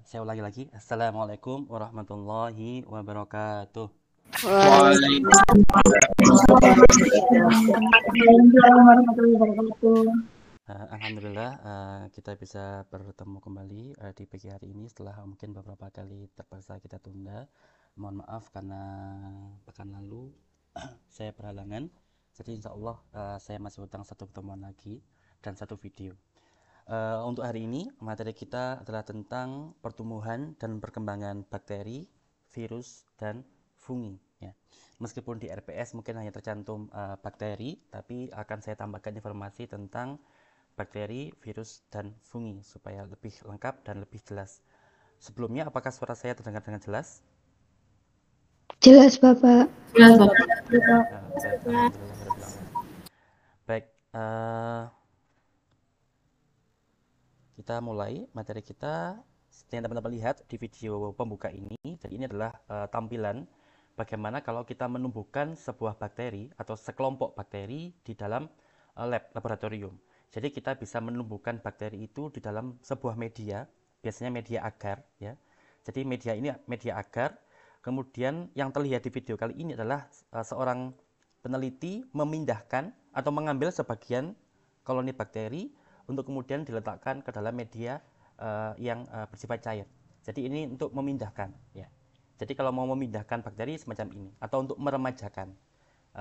Saya ulangi lagi. Assalamualaikum warahmatullahi wabarakatuh. Waalaikumsalam warahmatullahi wabarakatuh. Alhamdulillah kita bisa bertemu kembali di pagi hari ini setelah mungkin beberapa kali terpaksa kita tunda. Mohon maaf karena pekan lalu saya berhalangan. Jadi insya Allah saya masih utang satu pertemuan lagi dan satu video. Untuk hari ini materi kita adalah tentang pertumbuhan dan perkembangan bakteri, virus, dan fungi. Ya. Meskipun di RPS mungkin hanya tercantum bakteri, tapi akan saya tambahkan informasi tentang bakteri, virus, dan fungi supaya lebih lengkap dan lebih jelas. Sebelumnya, apakah suara saya terdengar dengan jelas? Jelas, Bapak. Jelas, Bapak. Baik, alhamdulillah. Baik, kita mulai materi kita. Yang teman-teman lihat di video pembuka ini, jadi ini adalah tampilan bagaimana kalau kita menumbuhkan sebuah bakteri atau sekelompok bakteri di dalam laboratorium. Jadi kita bisa menumbuhkan bakteri itu di dalam sebuah media, biasanya media agar ya. Jadi media ini media agar. Kemudian yang terlihat di video kali ini adalah seorang peneliti memindahkan atau mengambil sebagian koloni bakteri untuk kemudian diletakkan ke dalam media yang bersifat cair. Jadi ini untuk memindahkan ya. Jadi kalau mau memindahkan bakteri semacam ini atau untuk meremajakan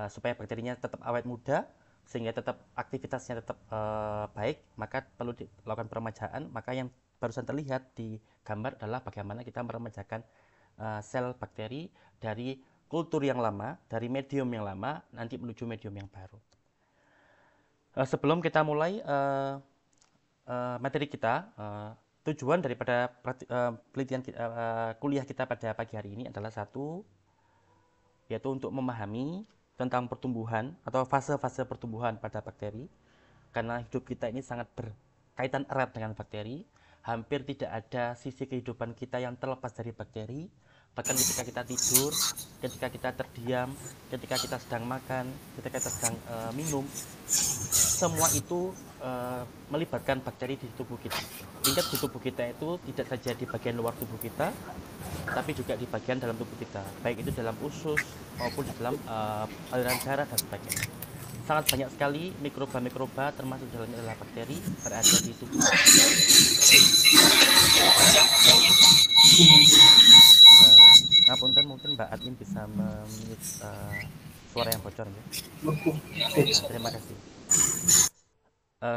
supaya bakterinya tetap awet muda sehingga tetap aktivitasnya tetap baik, maka perlu dilakukan peremajaan. Maka yang barusan terlihat di gambar adalah bagaimana kita meremajakan sel bakteri dari kultur yang lama, dari medium yang lama nanti menuju medium yang baru. Sebelum kita mulai materi kita, tujuan daripada penelitian kuliah kita pada pagi hari ini adalah satu, yaitu untuk memahami tentang pertumbuhan atau fase-fase pertumbuhan pada bakteri, karena hidup kita ini sangat berkaitan erat dengan bakteri. Hampir tidak ada sisi kehidupan kita yang terlepas dari bakteri. Bahkan ketika kita tidur, ketika kita terdiam, ketika kita sedang makan, ketika kita sedang minum, semua itu melibatkan bakteri di tubuh kita. Tingkat di tubuh kita itu tidak saja di bagian luar tubuh kita, tapi juga di bagian dalam tubuh kita, baik itu dalam usus maupun di dalam aliran darah dan sebagainya. Sangat banyak sekali mikroba-mikroba, termasuk dalamnya adalah bakteri, berada di tubuh. Ngapunten, mungkin Mbak admin bisa memute suara yang bocor ya. Terima kasih.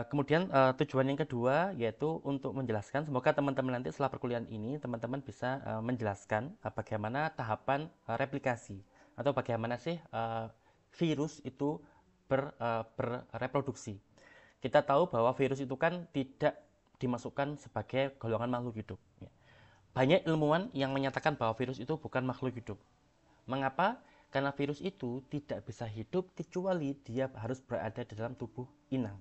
Kemudian tujuan yang kedua yaitu untuk menjelaskan, semoga teman-teman nanti setelah perkuliahan ini teman-teman bisa menjelaskan bagaimana tahapan replikasi atau bagaimana sih virus itu bereproduksi. Kita tahu bahwa virus itu kan tidak dimasukkan sebagai golongan makhluk hidup. Banyak ilmuwan yang menyatakan bahwa virus itu bukan makhluk hidup. Mengapa? Karena virus itu tidak bisa hidup kecuali dia harus berada di dalam tubuh inang.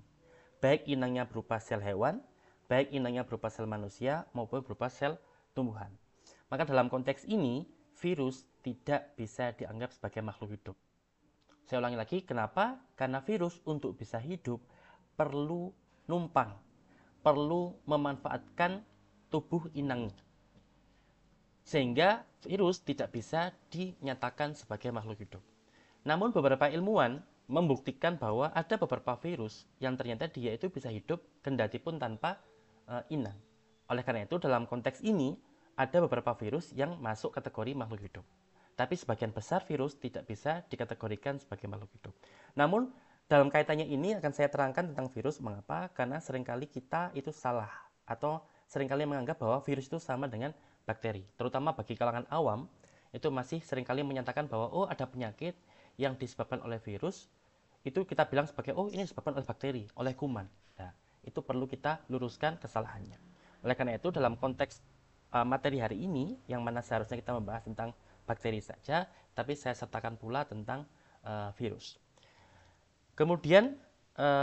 Baik inangnya berupa sel hewan, baik inangnya berupa sel manusia, maupun berupa sel tumbuhan. Maka dalam konteks ini, virus tidak bisa dianggap sebagai makhluk hidup. Saya ulangi lagi, kenapa? Karena virus untuk bisa hidup perlu numpang, perlu memanfaatkan tubuh inangnya. Sehingga virus tidak bisa dinyatakan sebagai makhluk hidup. Namun beberapa ilmuwan membuktikan bahwa ada beberapa virus yang ternyata dia itu bisa hidup kendati pun tanpa inang. Oleh karena itu dalam konteks ini ada beberapa virus yang masuk kategori makhluk hidup. Tapi sebagian besar virus tidak bisa dikategorikan sebagai makhluk hidup. Namun dalam kaitannya ini akan saya terangkan tentang virus. Mengapa? Karena seringkali kita itu salah atau seringkali menganggap bahwa virus itu sama dengan bakteri. Terutama bagi kalangan awam itu masih seringkali menyatakan bahwa oh ada penyakit yang disebabkan oleh virus, itu kita bilang sebagai oh ini disebabkan oleh bakteri, oleh kuman. Nah, itu perlu kita luruskan kesalahannya. Oleh karena itu dalam konteks materi hari ini yang mana seharusnya kita membahas tentang bakteri saja, tapi saya sertakan pula tentang virus. Kemudian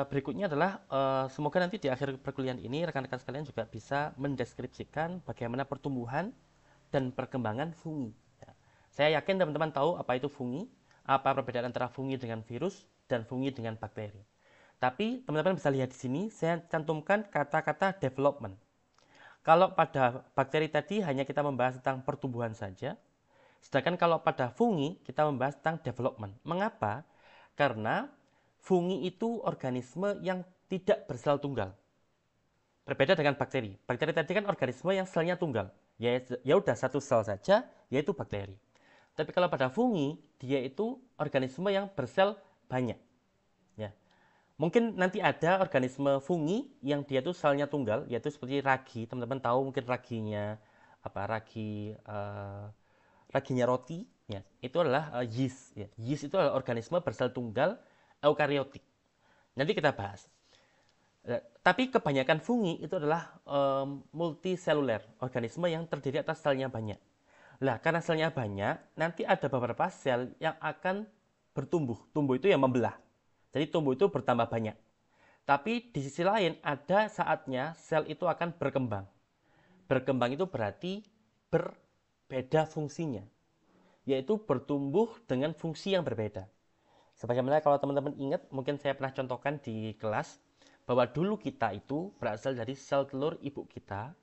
berikutnya adalah semoga nanti di akhir perkuliahan ini rekan-rekan sekalian juga bisa mendeskripsikan bagaimana pertumbuhan dan perkembangan fungi. Ya. Saya yakin teman-teman tahu apa itu fungi, apa perbedaan antara fungi dengan virus dan fungi dengan bakteri. Tapi teman-teman bisa lihat di sini saya cantumkan kata-kata development. Kalau pada bakteri tadi hanya kita membahas tentang pertumbuhan saja, sedangkan kalau pada fungi kita membahas tentang development. Mengapa? Karena fungi itu organisme yang tidak bersel tunggal. Berbeda dengan bakteri. Bakteri tadi kan organisme yang selnya tunggal. Ya udah satu sel saja, yaitu bakteri. Tapi kalau pada fungi, dia itu organisme yang bersel banyak. Ya. Mungkin nanti ada organisme fungi yang dia itu selnya tunggal, yaitu seperti ragi. Teman-teman tahu mungkin raginya apa? Raginya roti. Ya. Itu adalah yeast. Ya. Yeast itu adalah organisme bersel tunggal eukariotik. Nanti kita bahas. Tapi kebanyakan fungi itu adalah multiseluler, organisme yang terdiri atas selnya banyak. Nah, karena selnya banyak, nanti ada beberapa sel yang akan bertumbuh. Tumbuh itu yang membelah. Jadi tumbuh itu bertambah banyak. Tapi di sisi lain ada saatnya sel itu akan berkembang. Berkembang itu berarti berbeda fungsinya, yaitu bertumbuh dengan fungsi yang berbeda. Sebagaimana kalau teman-teman ingat, mungkin saya pernah contohkan di kelas, bahwa dulu kita itu berasal dari sel telur ibu kita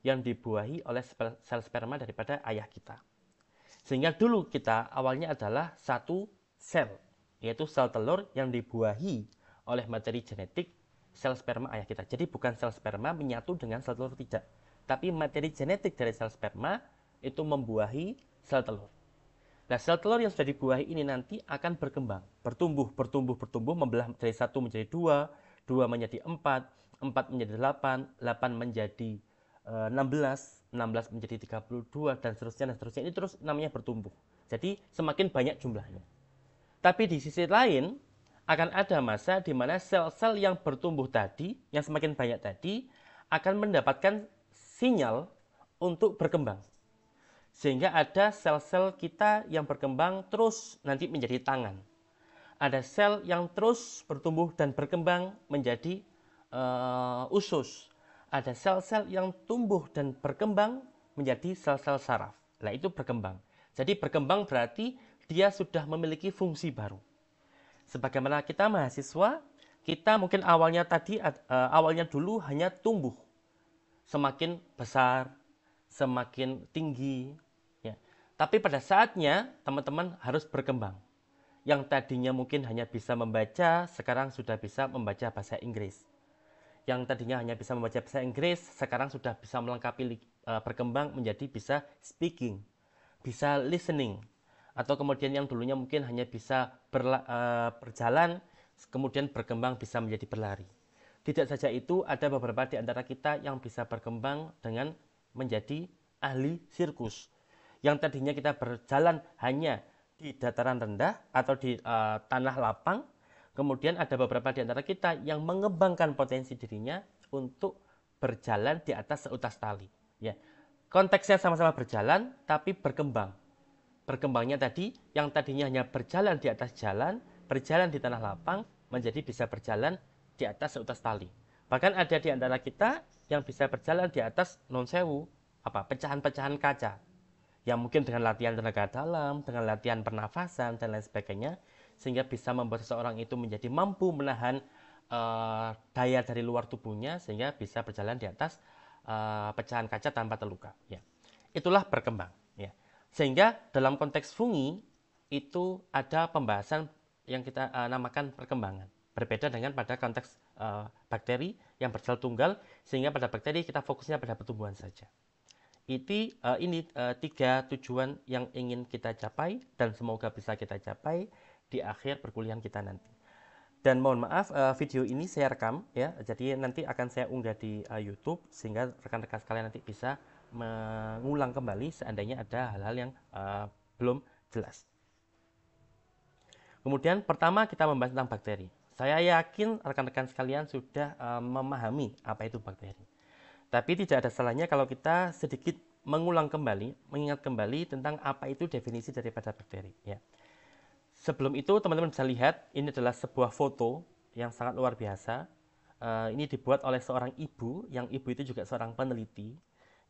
yang dibuahi oleh sel sperma daripada ayah kita. Sehingga dulu kita awalnya adalah satu sel, yaitu sel telur yang dibuahi oleh materi genetik sel sperma ayah kita. Jadi bukan sel sperma menyatu dengan sel telur, tidak. Tapi materi genetik dari sel sperma itu membuahi sel telur. Nah, sel telur yang sudah dibuahi ini nanti akan berkembang, bertumbuh, membelah dari 1 menjadi 2, 2 menjadi 4, 4 menjadi 8, 8 menjadi 16, 16 menjadi 32, dan seterusnya, dan seterusnya. Ini terus namanya bertumbuh. Jadi semakin banyak jumlahnya. Tapi di sisi lain, akan ada masa di mana sel-sel yang bertumbuh tadi, yang semakin banyak tadi, akan mendapatkan sinyal untuk berkembang. Sehingga ada sel-sel kita yang berkembang terus nanti menjadi tangan. Ada sel yang terus bertumbuh dan berkembang menjadi usus. Ada sel-sel yang tumbuh dan berkembang menjadi sel-sel saraf. Nah, itu berkembang. Jadi berkembang berarti dia sudah memiliki fungsi baru. Sebagaimana kita mahasiswa, kita mungkin awalnya dulu hanya tumbuh. Semakin besar, semakin tinggi, ya. Tapi pada saatnya teman-teman harus berkembang. Yang tadinya mungkin hanya bisa membaca, sekarang sudah bisa membaca bahasa Inggris. Yang tadinya hanya bisa membaca bahasa Inggris, sekarang sudah bisa melengkapi, berkembang menjadi bisa speaking, bisa listening. Atau kemudian yang dulunya mungkin hanya bisa berjalan, kemudian berkembang bisa menjadi berlari. Tidak saja itu, ada beberapa di antara kita yang bisa berkembang dengan menjadi ahli sirkus. Yang tadinya kita berjalan hanya di dataran rendah atau di tanah lapang, kemudian ada beberapa di antara kita yang mengembangkan potensi dirinya untuk berjalan di atas seutas tali. Ya. Konteksnya sama-sama berjalan, tapi berkembang. Berkembangnya tadi, yang tadinya hanya berjalan di atas jalan, berjalan di tanah lapang, menjadi bisa berjalan di atas seutas tali. Bahkan ada di antara kita yang bisa berjalan di atas non-sewu, pecahan-pecahan kaca. Yang mungkin dengan latihan tenaga dalam, dengan latihan pernafasan, dan lain sebagainya, sehingga bisa membuat seseorang itu menjadi mampu menahan daya dari luar tubuhnya, sehingga bisa berjalan di atas pecahan kaca tanpa terluka. Ya. Itulah berkembang. Ya. Sehingga dalam konteks fungi, itu ada pembahasan yang kita namakan perkembangan. Berbeda dengan pada konteks bakteri yang bersel tunggal, sehingga pada bakteri kita fokusnya pada pertumbuhan saja. Ini 3 tujuan yang ingin kita capai dan semoga bisa kita capai di akhir perkuliahan kita nanti. Dan mohon maaf, video ini saya rekam ya, jadi nanti akan saya unggah di YouTube sehingga rekan-rekan sekalian nanti bisa mengulang kembali seandainya ada hal-hal yang belum jelas. Kemudian pertama kita membahas tentang bakteri. Saya yakin rekan-rekan sekalian sudah memahami apa itu bakteri. Tapi tidak ada salahnya kalau kita sedikit mengulang kembali, mengingat kembali tentang apa itu definisi daripada bakteri. Ya. Sebelum itu teman-teman bisa lihat, ini adalah sebuah foto yang sangat luar biasa. Ini dibuat oleh seorang ibu, yang ibu itu juga seorang peneliti,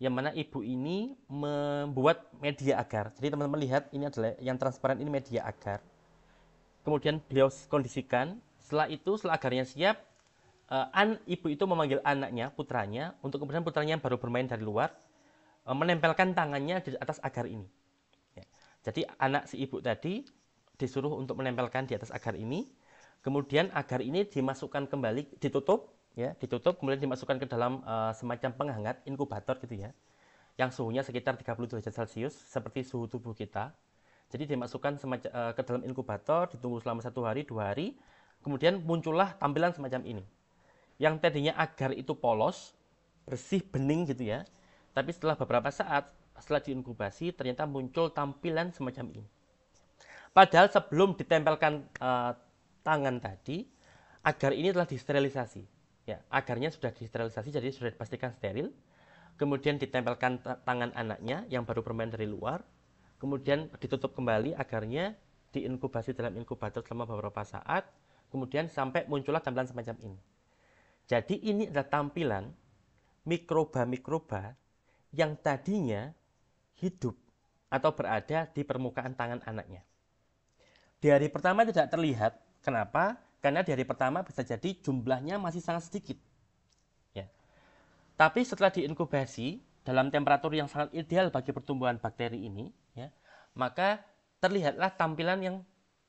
yang mana ibu ini membuat media agar. Jadi teman-teman lihat, ini adalah yang transparan, ini media agar. Kemudian beliau kondisikan, setelah itu, setelah agarnya siap, ibu itu memanggil anaknya, putranya, untuk kemudian putranya yang baru bermain dari luar menempelkan tangannya di atas agar ini. Ya. Jadi anak si ibu tadi disuruh untuk menempelkan di atas agar ini, kemudian agar ini dimasukkan kembali, ditutup, kemudian dimasukkan ke dalam semacam penghangat, inkubator gitu ya, yang suhunya sekitar 30 derajat Celcius, seperti suhu tubuh kita. Jadi dimasukkan ke dalam inkubator, ditunggu selama 1 hari, 2 hari, kemudian muncullah tampilan semacam ini. Yang tadinya agar itu polos, bersih, bening gitu ya, tapi setelah beberapa saat, setelah diinkubasi, ternyata muncul tampilan semacam ini. Padahal sebelum ditempelkan tangan tadi, agar ini telah disterilisasi. Ya, agarnya sudah disterilisasi, jadi sudah dipastikan steril. Kemudian ditempelkan tangan anaknya yang baru bermain dari luar. Kemudian ditutup kembali agarnya, diinkubasi dalam inkubator selama beberapa saat. Kemudian sampai muncullah tampilan semacam ini. Jadi ini adalah tampilan mikroba-mikroba yang tadinya hidup atau berada di permukaan tangan anaknya. Di hari pertama tidak terlihat. Kenapa? Karena di hari pertama bisa jadi jumlahnya masih sangat sedikit. Ya. Tapi setelah diinkubasi dalam temperatur yang sangat ideal bagi pertumbuhan bakteri ini, ya, maka terlihatlah tampilan yang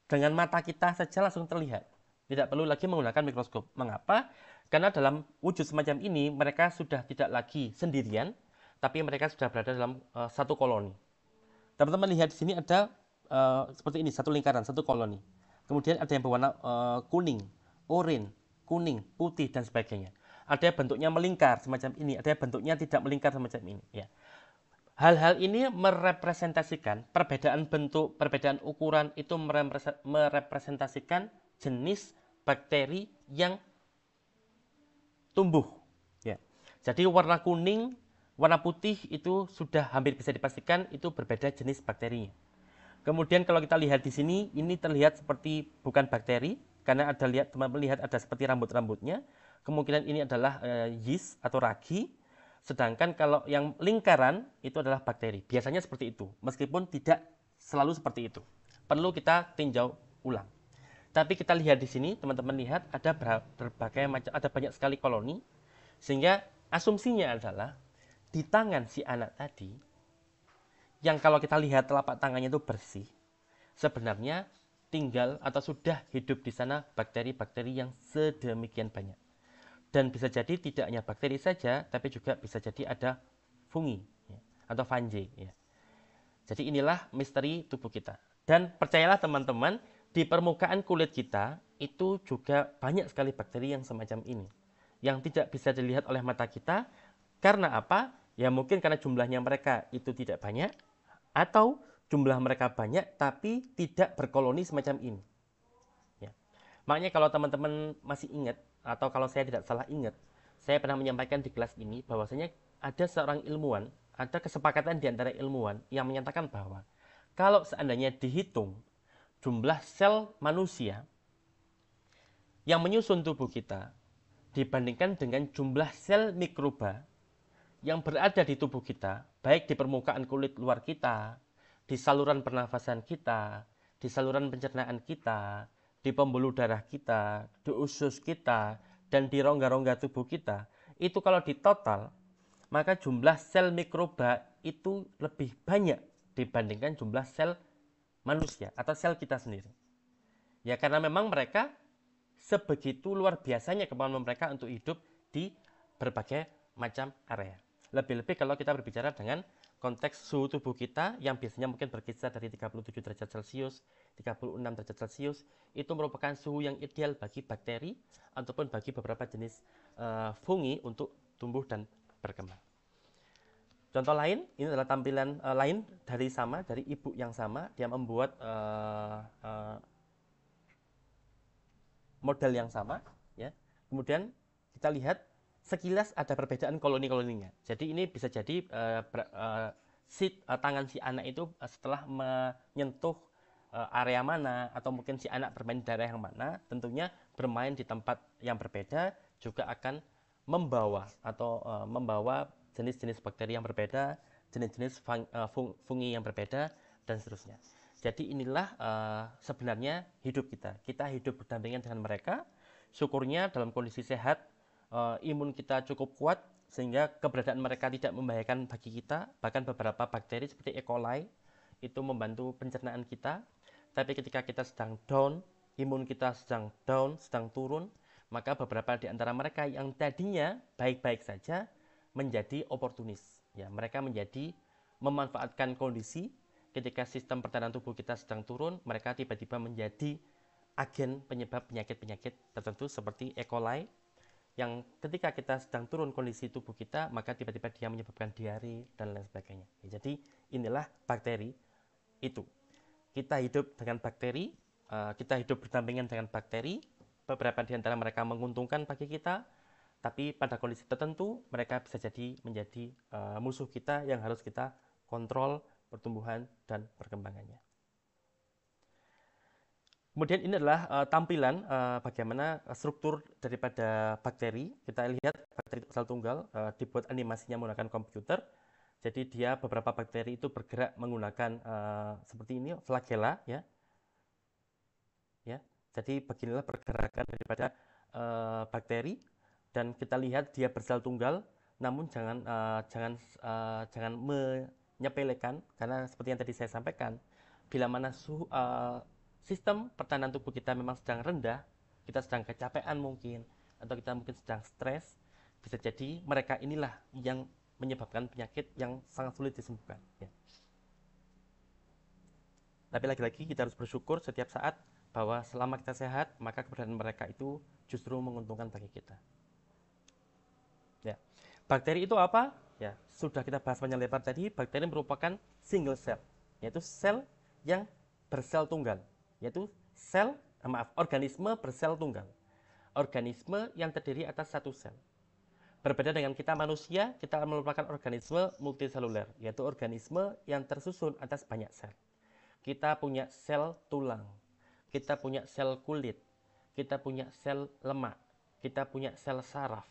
dengan mata kita saja langsung terlihat. Tidak perlu lagi menggunakan mikroskop. Mengapa? Karena dalam wujud semacam ini mereka sudah tidak lagi sendirian, tapi mereka sudah berada dalam satu koloni. Teman-teman lihat di sini ada seperti ini, satu lingkaran, satu koloni. Kemudian ada yang berwarna kuning, oranye, kuning, putih, dan sebagainya. Ada yang bentuknya melingkar semacam ini, ada yang bentuknya tidak melingkar semacam ini. Ya. Hal-hal ini merepresentasikan perbedaan bentuk, perbedaan ukuran, itu merepresentasikan jenis bakteri yang tumbuh. Ya. Jadi warna kuning, warna putih itu sudah hampir bisa dipastikan itu berbeda jenis bakterinya. Kemudian kalau kita lihat di sini, ini terlihat seperti bukan bakteri, karena teman-teman lihat ada seperti rambut-rambutnya. Kemungkinan ini adalah yeast atau ragi. Sedangkan kalau yang lingkaran itu adalah bakteri. Biasanya seperti itu, meskipun tidak selalu seperti itu. Perlu kita tinjau ulang. Tapi kita lihat di sini, teman-teman lihat ada berbagai macam, ada banyak sekali koloni, sehingga asumsinya adalah di tangan si anak tadi, yang kalau kita lihat telapak tangannya itu bersih, sebenarnya tinggal atau sudah hidup di sana bakteri-bakteri yang sedemikian banyak. Dan bisa jadi tidak hanya bakteri saja, tapi juga bisa jadi ada fungi ya, atau fungi. Ya. Jadi inilah misteri tubuh kita. Dan percayalah teman-teman, di permukaan kulit kita itu juga banyak sekali bakteri yang semacam ini, yang tidak bisa dilihat oleh mata kita. Karena apa? Ya mungkin karena jumlahnya mereka itu tidak banyak, atau jumlah mereka banyak tapi tidak berkoloni semacam ini. Ya. Makanya kalau teman-teman masih ingat, atau kalau saya tidak salah ingat, saya pernah menyampaikan di kelas ini bahwasanya ada seorang ilmuwan, ada kesepakatan di antara ilmuwan yang menyatakan bahwa kalau seandainya dihitung jumlah sel manusia yang menyusun tubuh kita dibandingkan dengan jumlah sel mikroba yang berada di tubuh kita, baik di permukaan kulit luar kita, di saluran pernafasan kita, di saluran pencernaan kita, di pembuluh darah kita, di usus kita, dan di rongga-rongga tubuh kita, itu kalau ditotal, maka jumlah sel mikroba itu lebih banyak dibandingkan jumlah sel manusia atau sel kita sendiri. Ya karena memang mereka sebegitu luar biasanya kemampuan mereka untuk hidup di berbagai macam area. Lebih-lebih kalau kita berbicara dengan konteks suhu tubuh kita yang biasanya mungkin berkisar dari 37 derajat Celcius, 36 derajat Celcius, itu merupakan suhu yang ideal bagi bakteri ataupun bagi beberapa jenis fungi untuk tumbuh dan berkembang. Contoh lain, ini adalah tampilan lain dari ibu yang sama, dia membuat model yang sama, ya. Kemudian kita lihat sekilas ada perbedaan koloni-koloninya. Jadi ini bisa jadi tangan si anak itu setelah menyentuh area mana, atau mungkin si anak bermain di daerah yang mana, tentunya bermain di tempat yang berbeda juga akan membawa jenis-jenis bakteri yang berbeda, jenis-jenis fungi yang berbeda, dan seterusnya. Jadi inilah sebenarnya hidup kita. Kita hidup berdampingan dengan mereka. Syukurnya dalam kondisi sehat, imun kita cukup kuat sehingga keberadaan mereka tidak membahayakan bagi kita. Bahkan beberapa bakteri seperti E. coli itu membantu pencernaan kita. Tapi ketika kita sedang down, imun kita sedang down, sedang turun, maka beberapa di antara mereka yang tadinya baik-baik saja menjadi oportunis. Ya, mereka menjadi memanfaatkan kondisi ketika sistem pertahanan tubuh kita sedang turun, mereka tiba-tiba menjadi agen penyebab penyakit-penyakit tertentu seperti E. coli yang ketika kita sedang turun kondisi tubuh kita, maka tiba-tiba dia menyebabkan diare dan lain sebagainya. Ya, jadi inilah bakteri itu. Kita hidup dengan bakteri, kita hidup berdampingan dengan bakteri. Beberapa di antara mereka menguntungkan bagi kita, tapi pada kondisi tertentu mereka bisa jadi menjadi musuh kita yang harus kita kontrol pertumbuhan dan perkembangannya. Kemudian ini adalah tampilan bagaimana struktur daripada bakteri. Kita lihat bakteri sel tunggal dibuat animasinya menggunakan komputer. Jadi dia beberapa bakteri itu bergerak menggunakan seperti ini flagella ya. Ya. Jadi beginilah pergerakan daripada bakteri dan kita lihat dia bersel tunggal. Namun jangan menyepelekan karena seperti yang tadi saya sampaikan, bila mana sistem pertahanan tubuh kita memang sedang rendah, kita sedang kecapean mungkin, atau kita mungkin sedang stres, bisa jadi mereka inilah yang menyebabkan penyakit yang sangat sulit disembuhkan. Ya. Tapi lagi-lagi kita harus bersyukur setiap saat bahwa selama kita sehat, maka keberadaan mereka itu justru menguntungkan bagi kita. Ya. Bakteri itu apa? Ya, sudah kita bahas panjang lebar tadi, bakteri merupakan single cell, yaitu sel yang bersel tunggal. Yaitu organisme bersel tunggal. Organisme yang terdiri atas satu sel. Berbeda dengan kita manusia, kita merupakan organisme multiseluler, yaitu organisme yang tersusun atas banyak sel. Kita punya sel tulang, kita punya sel kulit, kita punya sel lemak, kita punya sel saraf,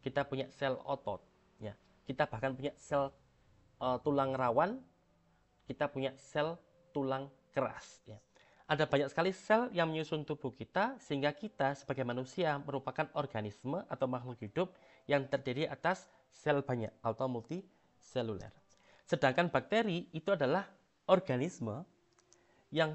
kita punya sel otot, ya. Kita bahkan punya sel tulang rawan, kita punya sel tulang keras, ya. Ada banyak sekali sel yang menyusun tubuh kita sehingga kita sebagai manusia merupakan organisme atau makhluk hidup yang terdiri atas sel banyak atau multiseluler. Sedangkan bakteri itu adalah organisme yang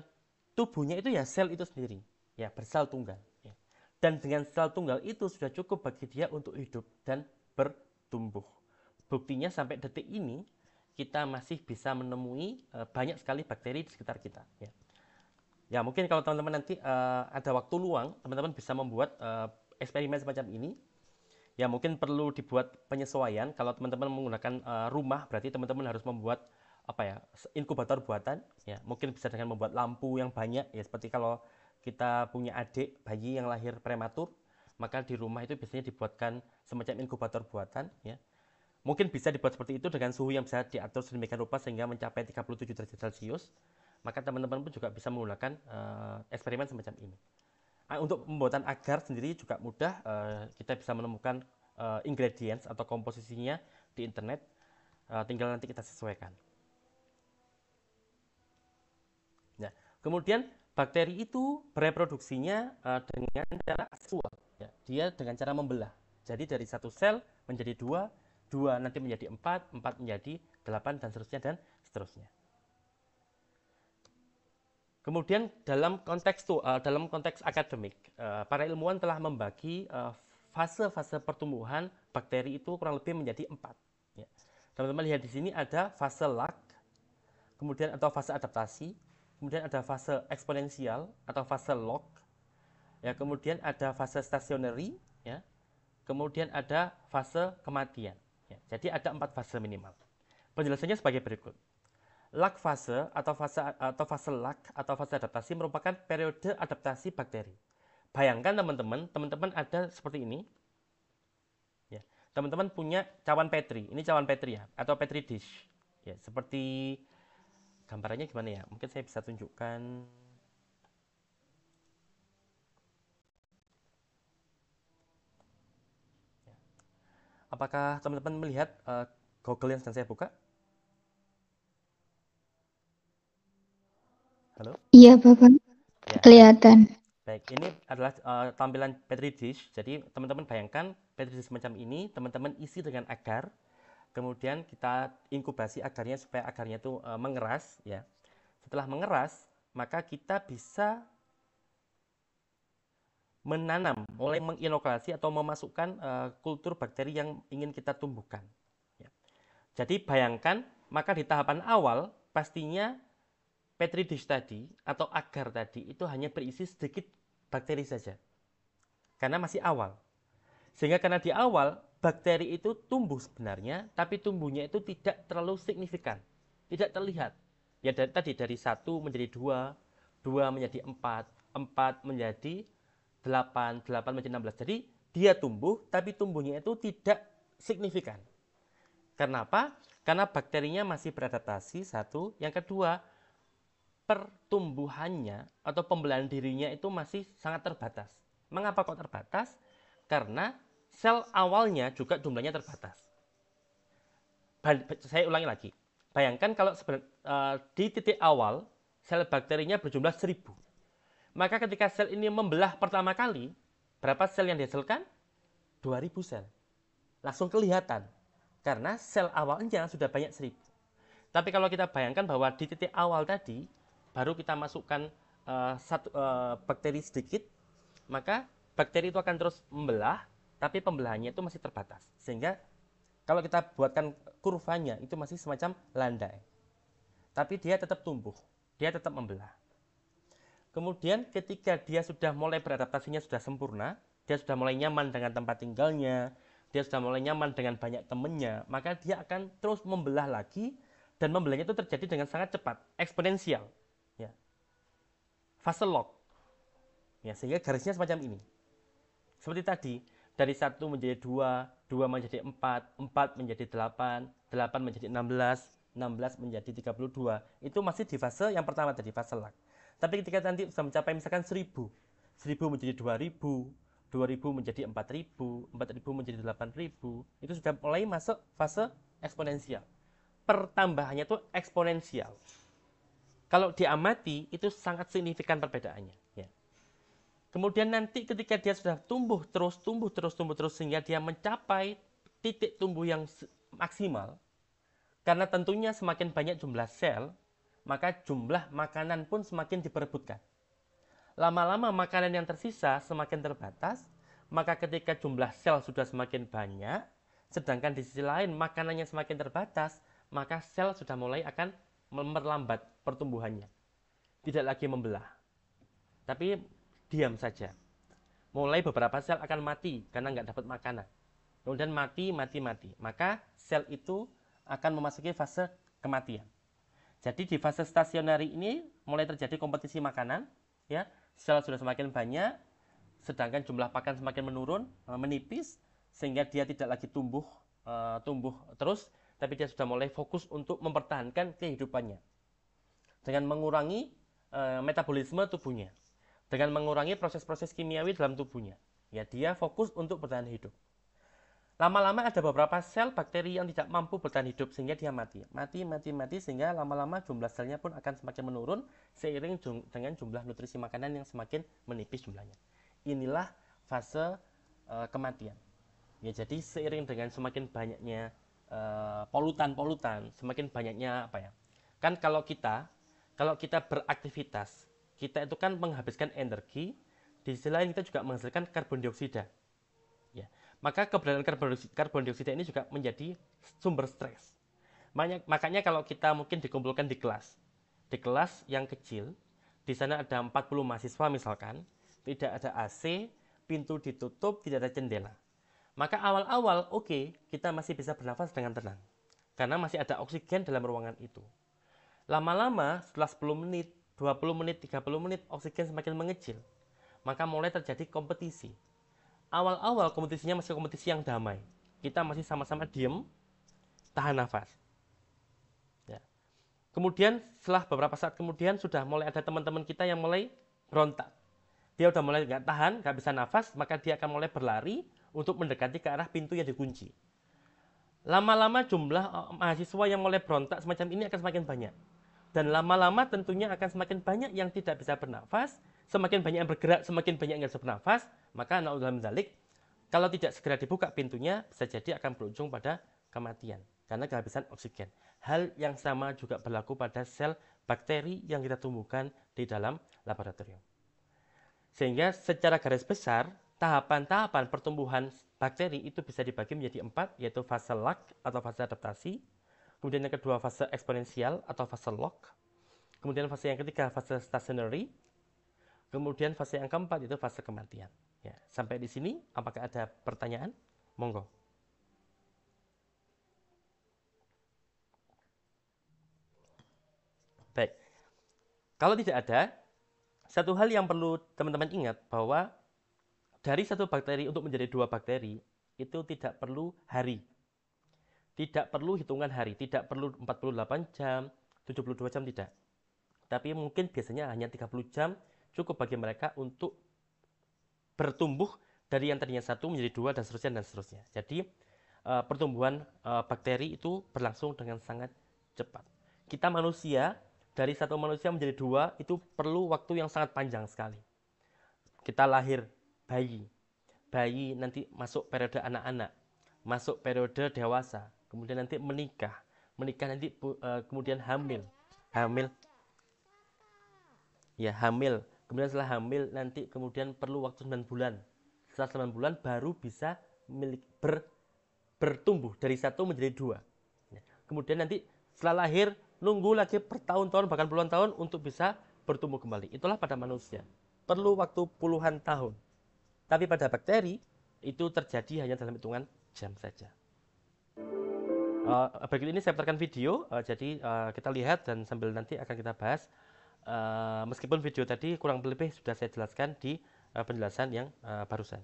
tubuhnya itu ya sel itu sendiri, ya bersel tunggal. Ya. Dan dengan sel tunggal itu sudah cukup bagi dia untuk hidup dan bertumbuh. Buktinya sampai detik ini kita masih bisa menemui banyak sekali bakteri di sekitar kita. Ya. Ya mungkin kalau teman-teman nanti ada waktu luang, teman-teman bisa membuat eksperimen semacam ini. Ya mungkin perlu dibuat penyesuaian. Kalau teman-teman menggunakan rumah, berarti teman-teman harus membuat inkubator buatan. Ya mungkin bisa dengan membuat lampu yang banyak. Ya seperti kalau kita punya adik bayi yang lahir prematur, maka di rumah itu biasanya dibuatkan semacam inkubator buatan. Ya mungkin bisa dibuat seperti itu dengan suhu yang bisa diatur sedemikian rupa sehingga mencapai 37 derajat Celcius. Maka teman-teman pun juga bisa menggunakan eksperimen semacam ini. Untuk pembuatan agar sendiri juga mudah, kita bisa menemukan ingredients atau komposisinya di internet, tinggal nanti kita sesuaikan. Nah, kemudian bakteri itu bereproduksinya dengan cara asexual, ya. Dia dengan cara membelah. Jadi dari satu sel menjadi dua, dua nanti menjadi empat, empat menjadi 8 dan seterusnya dan seterusnya. Kemudian dalam konteks akademik, para ilmuwan telah membagi fase-fase pertumbuhan bakteri itu kurang lebih menjadi 4. Ya. Teman-teman lihat di sini ada fase lag, kemudian atau fase adaptasi, kemudian ada fase eksponensial atau fase log, ya, kemudian ada fase stationary, ya, kemudian ada fase kematian. Ya. Jadi ada 4 fase minimal. Penjelasannya sebagai berikut. Lag fase atau fase lag atau fase adaptasi merupakan periode adaptasi bakteri. Bayangkan teman-teman ada seperti ini. Ya, teman-teman punya cawan Petri. Ini cawan Petri ya, atau Petri dish. Ya, seperti gambarannya gimana ya? Mungkin saya bisa tunjukkan. Ya. Apakah teman-teman melihat Google yang sedang saya buka? Halo? Iya, Bapak. Ya, Kelihatan. Baik, ini adalah tampilan petri dish. Jadi teman-teman bayangkan petri dish semacam ini, teman-teman isi dengan agar, kemudian kita inkubasi agarnya supaya agarnya itu mengeras, ya. Setelah mengeras, maka kita bisa menanam, mulai menginokulasi atau memasukkan kultur bakteri yang ingin kita tumbuhkan. Ya. Jadi bayangkan, maka di tahapan awal pastinya petri dish tadi atau agar tadi itu hanya berisi sedikit bakteri saja. Karena masih awal. Sehingga karena di awal bakteri itu tumbuh sebenarnya, tapi tumbuhnya itu tidak terlalu signifikan. Tidak terlihat. Ya dari 1 menjadi 2, 2 menjadi 4, 4 menjadi 8, 8 menjadi 16. Jadi dia tumbuh, tapi tumbuhnya itu tidak signifikan. Kenapa? Karena bakterinya masih beradaptasi, satu. Yang kedua, pertumbuhannya atau pembelahan dirinya itu masih sangat terbatas. Mengapa kok terbatas? Karena sel awalnya juga jumlahnya terbatas. Saya ulangi lagi. Bayangkan kalau di titik awal sel bakterinya berjumlah 1000. Maka ketika sel ini membelah pertama kali, berapa sel yang dihasilkan? 2000 sel. Langsung kelihatan. Karena sel awalnya sudah banyak 1000. Tapi kalau kita bayangkan bahwa di titik awal tadi, baru kita masukkan bakteri sedikit, maka bakteri itu akan terus membelah, tapi pembelahannya itu masih terbatas. Sehingga kalau kita buatkan kurvanya, itu masih semacam landai. Tapi dia tetap tumbuh, dia tetap membelah. Kemudian ketika dia sudah mulai beradaptasinya sudah sempurna, dia sudah mulai nyaman dengan tempat tinggalnya, dia sudah mulai nyaman dengan banyak temannya, maka dia akan terus membelah lagi, dan membelahnya itu terjadi dengan sangat cepat, eksponensial. Ya. Fase log. Ya, sehingga garisnya semacam ini. Seperti tadi, dari 1 menjadi 2, 2 menjadi 4, 4 menjadi 8, 8 menjadi 16, 16 menjadi 32. Itu masih di fase yang pertama tadi, fase lag. Tapi ketika nanti sudah mencapai misalkan 1000, 1000 menjadi 2000, 2000 menjadi 4000, 4000 menjadi 8000, itu sudah mulai masuk fase eksponensial. Pertambahannya itu eksponensial. Kalau diamati itu sangat signifikan perbedaannya. Ya. Kemudian nanti ketika dia sudah tumbuh terus sehingga dia mencapai titik tumbuh yang maksimal, karena tentunya semakin banyak jumlah sel, maka jumlah makanan pun semakin diperebutkan. Lama-lama makanan yang tersisa semakin terbatas, maka ketika jumlah sel sudah semakin banyak, sedangkan di sisi lain makanannya semakin terbatas, maka sel sudah mulai akan memperlambat pertumbuhannya. Tidak lagi membelah. Tapi diam saja. Mulai beberapa sel akan mati karena nggak dapat makanan. Kemudian mati. Maka sel itu akan memasuki fase kematian. Jadi di fase stasionari ini mulai terjadi kompetisi makanan. Ya, sel sudah semakin banyak, sedangkan jumlah pakan semakin menurun, menipis, sehingga dia tidak lagi tumbuh terus, tapi dia sudah mulai fokus untuk mempertahankan kehidupannya dengan mengurangi metabolisme tubuhnya, dengan mengurangi proses-proses kimiawi dalam tubuhnya. Ya, dia fokus untuk bertahan hidup. Lama-lama ada beberapa sel bakteri yang tidak mampu bertahan hidup sehingga dia mati, sehingga lama-lama jumlah selnya pun akan semakin menurun seiring dengan jumlah nutrisi makanan yang semakin menipis jumlahnya. Inilah fase kematian. Ya, jadi seiring dengan semakin banyaknya polutan, semakin banyaknya apa ya? Kan kalau kita beraktivitas, kita itu kan menghabiskan energi, di sisi lain kita juga menghasilkan karbon dioksida. Ya. Maka keberadaan karbon dioksida ini juga menjadi sumber stres. Makanya kalau kita mungkin dikumpulkan di kelas yang kecil, di sana ada 40 mahasiswa misalkan, tidak ada AC, pintu ditutup, tidak ada jendela. Maka awal-awal kita masih bisa bernafas dengan tenang. Karena masih ada oksigen dalam ruangan itu. Lama-lama setelah 10 menit, 20 menit, 30 menit, oksigen semakin mengecil. Maka mulai terjadi kompetisi. Awal-awal kompetisinya masih kompetisi yang damai. Kita masih sama-sama diem, tahan nafas. Ya. Kemudian setelah beberapa saat kemudian sudah mulai ada teman-teman kita yang mulai berontak. Dia udah mulai nggak tahan, nggak bisa nafas, maka dia akan mulai berlari untuk mendekati ke arah pintu yang dikunci. Lama-lama jumlah mahasiswa yang mulai berontak semacam ini akan semakin banyak. Dan lama-lama tentunya akan semakin banyak yang tidak bisa bernafas, semakin banyak yang bergerak, semakin banyak yang bernafas, maka naudzubillah min dzalik, kalau tidak segera dibuka pintunya, bisa jadi akan berujung pada kematian karena kehabisan oksigen. Hal yang sama juga berlaku pada sel bakteri yang kita tumbuhkan di dalam laboratorium. Sehingga secara garis besar, tahapan-tahapan pertumbuhan bakteri itu bisa dibagi menjadi 4, yaitu fase lag atau fase adaptasi, kemudian yang kedua fase eksponensial atau fase log, kemudian fase yang ketiga fase stationary, kemudian fase yang keempat itu fase kematian. Ya, sampai di sini apakah ada pertanyaan? Monggo. Baik. Kalau tidak ada, satu hal yang perlu teman-teman ingat bahwa dari satu bakteri untuk menjadi 2 bakteri itu tidak perlu hari. Tidak perlu hitungan hari, tidak perlu 48 jam, 72 jam tidak. Tapi mungkin biasanya hanya 30 jam cukup bagi mereka untuk bertumbuh dari yang tadinya 1 menjadi 2 dan seterusnya. Jadi pertumbuhan bakteri itu berlangsung dengan sangat cepat. Kita manusia, dari satu manusia menjadi 2 itu perlu waktu yang sangat panjang sekali. Kita lahir bayi nanti masuk periode anak-anak, masuk periode dewasa, kemudian nanti menikah nanti kemudian hamil, kemudian setelah hamil nanti kemudian perlu waktu 9 bulan. Setelah 9 bulan baru bisa bertumbuh dari 1 menjadi 2. Kemudian nanti setelah lahir nunggu lagi bertahun-tahun bahkan puluhan tahun untuk bisa bertumbuh kembali. Itulah pada manusia, perlu waktu puluhan tahun. Tapi pada bakteri itu terjadi hanya dalam hitungan jam saja. Berikut ini saya putarkan video, jadi kita lihat dan sambil nanti akan kita bahas. Meskipun video tadi kurang lebih sudah saya jelaskan di penjelasan yang barusan.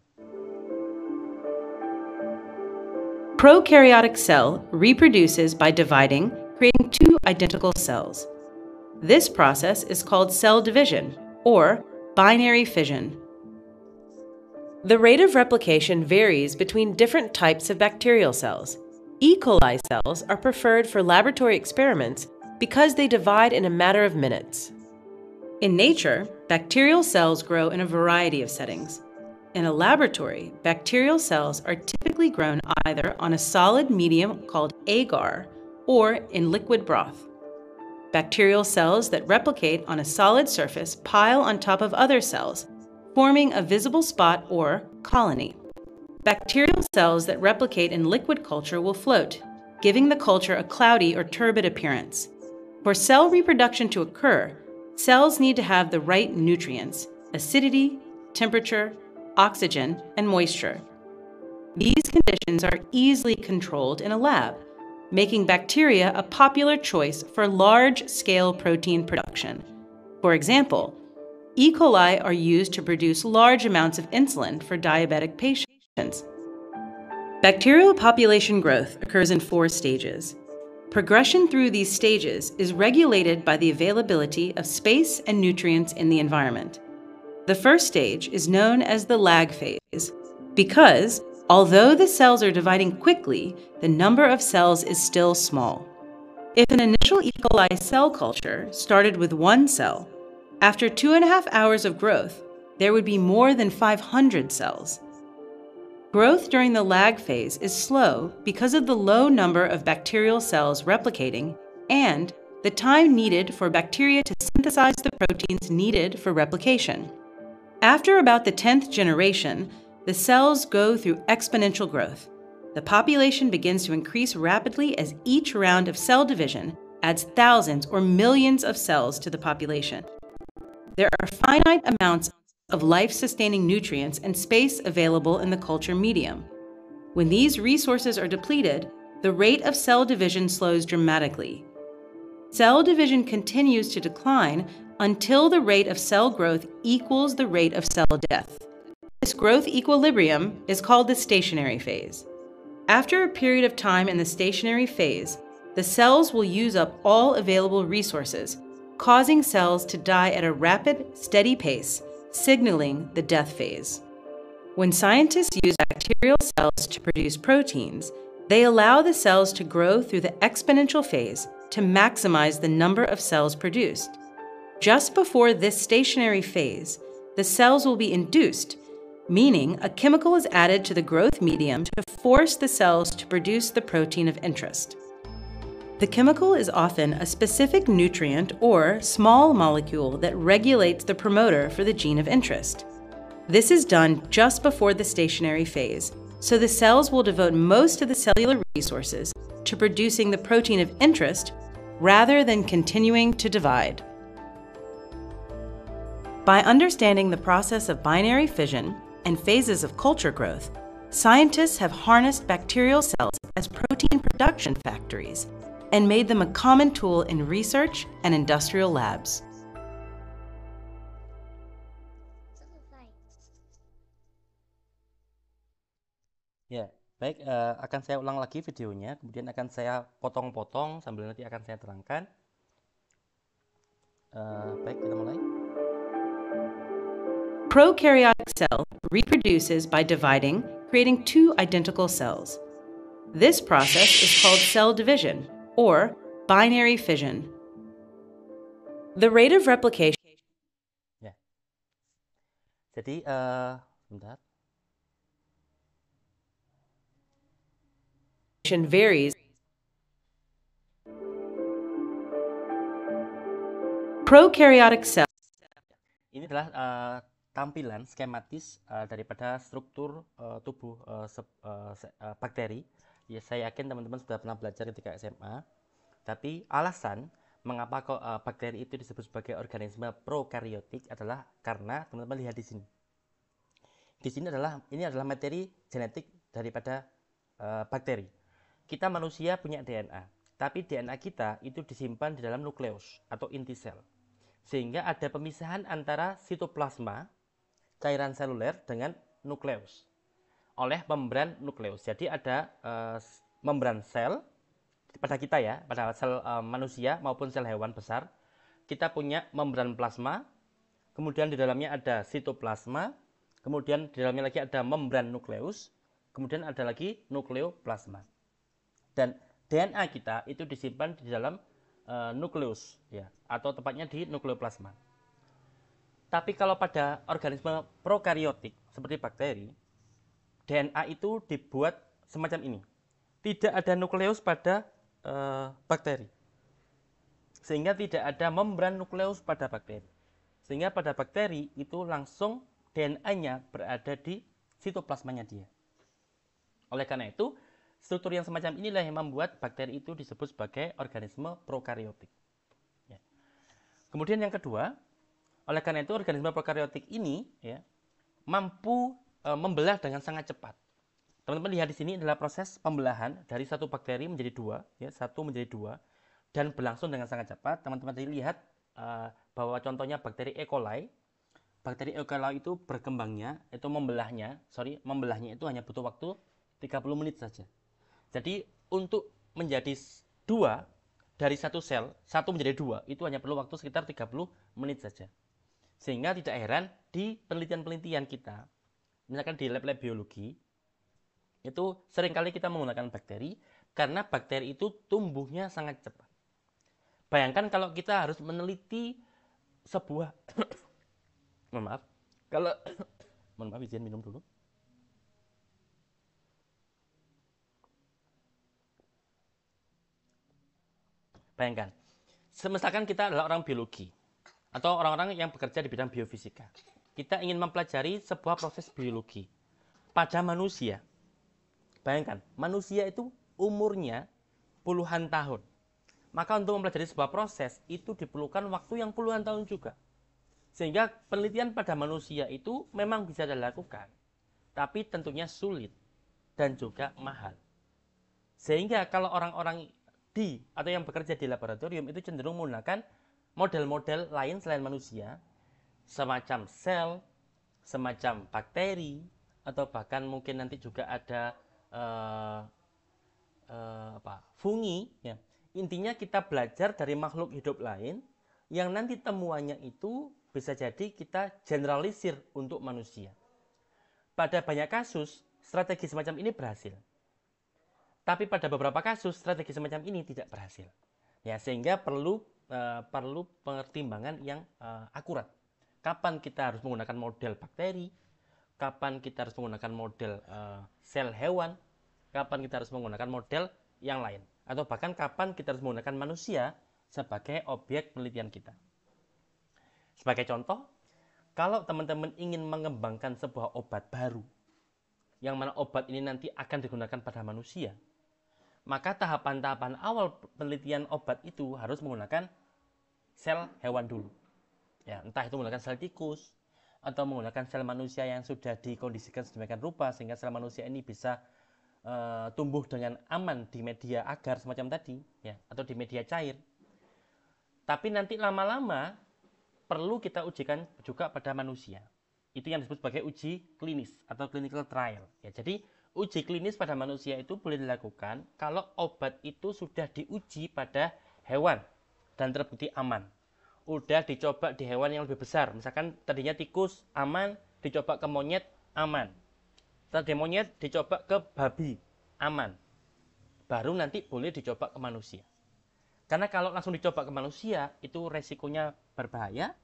Prokaryotic cell reproduces by dividing, creating 2 identical cells. This process is called cell division or binary fission. The rate of replication varies between different types of bacterial cells. E. coli cells are preferred for laboratory experiments because they divide in a matter of minutes. In nature, bacterial cells grow in a variety of settings. In a laboratory, bacterial cells are typically grown either on a solid medium called agar or in liquid broth. Bacterial cells that replicate on a solid surface pile on top of other cells, forming a visible spot or colony. Bacterial cells that replicate in liquid culture will float, giving the culture a cloudy or turbid appearance. For cell reproduction to occur, cells need to have the right nutrients, acidity, temperature, oxygen, and moisture. These conditions are easily controlled in a lab, making bacteria a popular choice for large-scale protein production. For example, E. coli are used to produce large amounts of insulin for diabetic patients. Bacterial population growth occurs in 4 stages. Progression through these stages is regulated by the availability of space and nutrients in the environment. The first stage is known as the lag phase because, although the cells are dividing quickly, the number of cells is still small. If an initial E. coli cell culture started with 1 cell, after 2.5 hours of growth, there would be more than 500 cells. Growth during the lag phase is slow because of the low number of bacterial cells replicating and the time needed for bacteria to synthesize the proteins needed for replication. After about the 10th generation, the cells go through exponential growth. The population begins to increase rapidly as each round of cell division adds thousands or millions of cells to the population. There are finite amounts of life-sustaining nutrients and space available in the culture medium. When these resources are depleted, the rate of cell division slows dramatically. Cell division continues to decline until the rate of cell growth equals the rate of cell death. This growth equilibrium is called the stationary phase. After a period of time in the stationary phase, the cells will use up all available resources, causing cells to die at a rapid, steady pace, signaling the death phase. When scientists use bacterial cells to produce proteins, they allow the cells to grow through the exponential phase to maximize the number of cells produced. Just before this stationary phase, the cells will be induced, meaning a chemical is added to the growth medium to force the cells to produce the protein of interest. The chemical is often a specific nutrient or small molecule that regulates the promoter for the gene of interest. This is done just before the stationary phase, so the cells will devote most of the cellular resources to producing the protein of interest rather than continuing to divide. By understanding the process of binary fission and phases of culture growth, scientists have harnessed bacterial cells as protein production factories and made them a common tool in research and industrial labs. Ya, baik, akan saya ulang lagi videonya, kemudian akan saya potong-potong sambil nanti akan saya terangkan. Baik, kita mulai. Prokaryotic cell reproduces by dividing, creating two identical cells. This process is called cell division, or binary fission. The rate of replication. Ya. Jadi, sebentar. Varies. Prokaryotic cell. Ini adalah tampilan skematis daripada struktur tubuh bakteri. Ya, saya yakin teman-teman sudah pernah belajar ketika SMA. Tapi alasan mengapa kok bakteri itu disebut sebagai organisme prokaryotik adalah karena teman-teman lihat di sini. Di sini ini adalah materi genetik daripada bakteri. Kita manusia punya DNA, tapi DNA kita itu disimpan di dalam nukleus atau inti sel. Sehingga ada pemisahan antara sitoplasma, cairan seluler, dengan nukleus oleh membran nukleus. Jadi ada membran sel pada kita ya, pada sel manusia maupun sel hewan besar. Kita punya membran plasma, kemudian di dalamnya ada sitoplasma, kemudian di dalamnya lagi ada membran nukleus, kemudian ada lagi nukleoplasma. Dan DNA kita itu disimpan di dalam nukleus ya, atau tepatnya di nukleoplasma. Tapi kalau pada organisme prokaryotik seperti bakteri, DNA itu dibuat semacam ini. Tidak ada nukleus pada bakteri. Sehingga tidak ada membran nukleus pada bakteri. Sehingga pada bakteri itu langsung DNA-nya berada di sitoplasmanya dia. Oleh karena itu, struktur yang semacam inilah yang membuat bakteri itu disebut sebagai organisme prokaryotik. Ya. Kemudian yang kedua, oleh karena itu organisme prokaryotik ini ya, mampu membelah dengan sangat cepat. Teman-teman lihat di sini adalah proses pembelahan dari satu bakteri menjadi dua, ya, satu menjadi dua, dan berlangsung dengan sangat cepat. Teman-teman lihat bahwa contohnya bakteri E. coli. Bakteri E. coli itu berkembangnya, itu membelahnya itu hanya butuh waktu 30 menit saja. Jadi untuk menjadi dua dari satu sel, satu menjadi dua, itu hanya perlu waktu sekitar 30 menit saja. Sehingga tidak heran di penelitian-penelitian kita, misalkan di lab-lab biologi, itu seringkali kita menggunakan bakteri, karena bakteri itu tumbuhnya sangat cepat. Bayangkan kalau kita harus meneliti sebuah, mohon maaf, izin minum dulu. Bayangkan, misalkan kita adalah orang biologi atau orang-orang yang bekerja di bidang biofisika. Kita ingin mempelajari sebuah proses biologi pada manusia. Bayangkan, manusia itu umurnya puluhan tahun. Maka untuk mempelajari sebuah proses itu diperlukan waktu yang puluhan tahun juga. Sehingga penelitian pada manusia itu memang bisa dilakukan, tapi tentunya sulit dan juga mahal. Sehingga kalau orang-orang atau yang bekerja di laboratorium itu cenderung menggunakan model-model lain selain manusia, semacam sel, semacam bakteri, atau bahkan mungkin nanti juga ada fungi. Ya. Intinya kita belajar dari makhluk hidup lain yang nanti temuannya itu bisa jadi kita generalisir untuk manusia. Pada banyak kasus, strategi semacam ini berhasil. Tapi pada beberapa kasus strategi semacam ini tidak berhasil. Ya, sehingga perlu pertimbangan yang akurat. kapan kita harus menggunakan model bakteri, kapan kita harus menggunakan model sel hewan, kapan kita harus menggunakan model yang lain, atau bahkan kapan kita harus menggunakan manusia sebagai objek penelitian kita. Sebagai contoh, kalau teman-teman ingin mengembangkan sebuah obat baru, yang mana obat ini nanti akan digunakan pada manusia, maka tahapan-tahapan awal penelitian obat itu harus menggunakan sel hewan dulu. Ya, entah itu menggunakan sel tikus, atau menggunakan sel manusia yang sudah dikondisikan sedemikian rupa sehingga sel manusia ini bisa tumbuh dengan aman di media agar semacam tadi, ya, atau di media cair. Tapi nanti lama-lama perlu kita ujikan juga pada manusia. Itu yang disebut sebagai uji klinis atau clinical trial. Ya, jadi uji klinis pada manusia itu boleh dilakukan kalau obat itu sudah diuji pada hewan dan terbukti aman. Udah dicoba di hewan yang lebih besar, misalkan tadinya tikus aman, dicoba ke monyet aman. Tadi monyet dicoba ke babi aman. Baru nanti boleh dicoba ke manusia. Karena kalau langsung dicoba ke manusia, itu resikonya berbahaya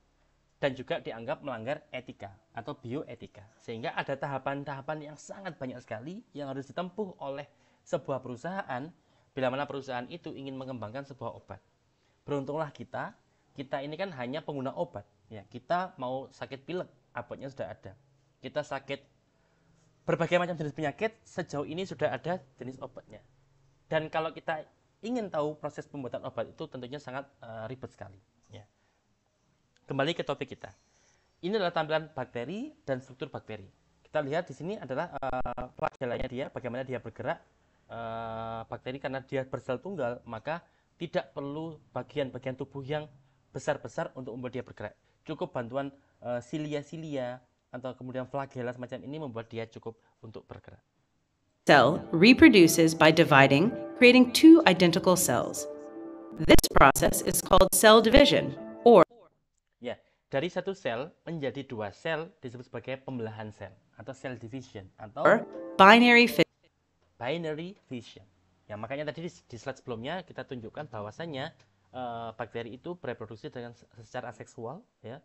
dan juga dianggap melanggar etika atau bioetika. Sehingga ada tahapan-tahapan yang sangat banyak sekali yang harus ditempuh oleh sebuah perusahaan bila mana perusahaan itu ingin mengembangkan sebuah obat. Beruntunglah kita ini kan hanya pengguna obat. Ya, kita mau sakit pilek, obatnya sudah ada. Kita sakit berbagai macam jenis penyakit, sejauh ini sudah ada jenis obatnya. Dan kalau kita ingin tahu proses pembuatan obat itu tentunya sangat ribet sekali. Ya. Kembali ke topik kita. Ini adalah tampilan bakteri dan struktur bakteri. Kita lihat di sini adalah flagelanya dia, bagaimana dia bergerak. Bakteri karena dia bersel tunggal, maka tidak perlu bagian-bagian tubuh yang besar-besar untuk membuat dia bergerak. Cukup bantuan silia-silia atau kemudian flagela semacam ini membuat dia cukup untuk bergerak. Cell reproduces by dividing, creating two identical cells. This process is called cell division, or Ya, dari satu sel menjadi dua sel disebut sebagai pembelahan sel atau cell division atau binary fission. binary fission. Ya, makanya tadi di slide sebelumnya kita tunjukkan bahwasannya bakteri itu bereproduksi dengan secara aseksual, ya,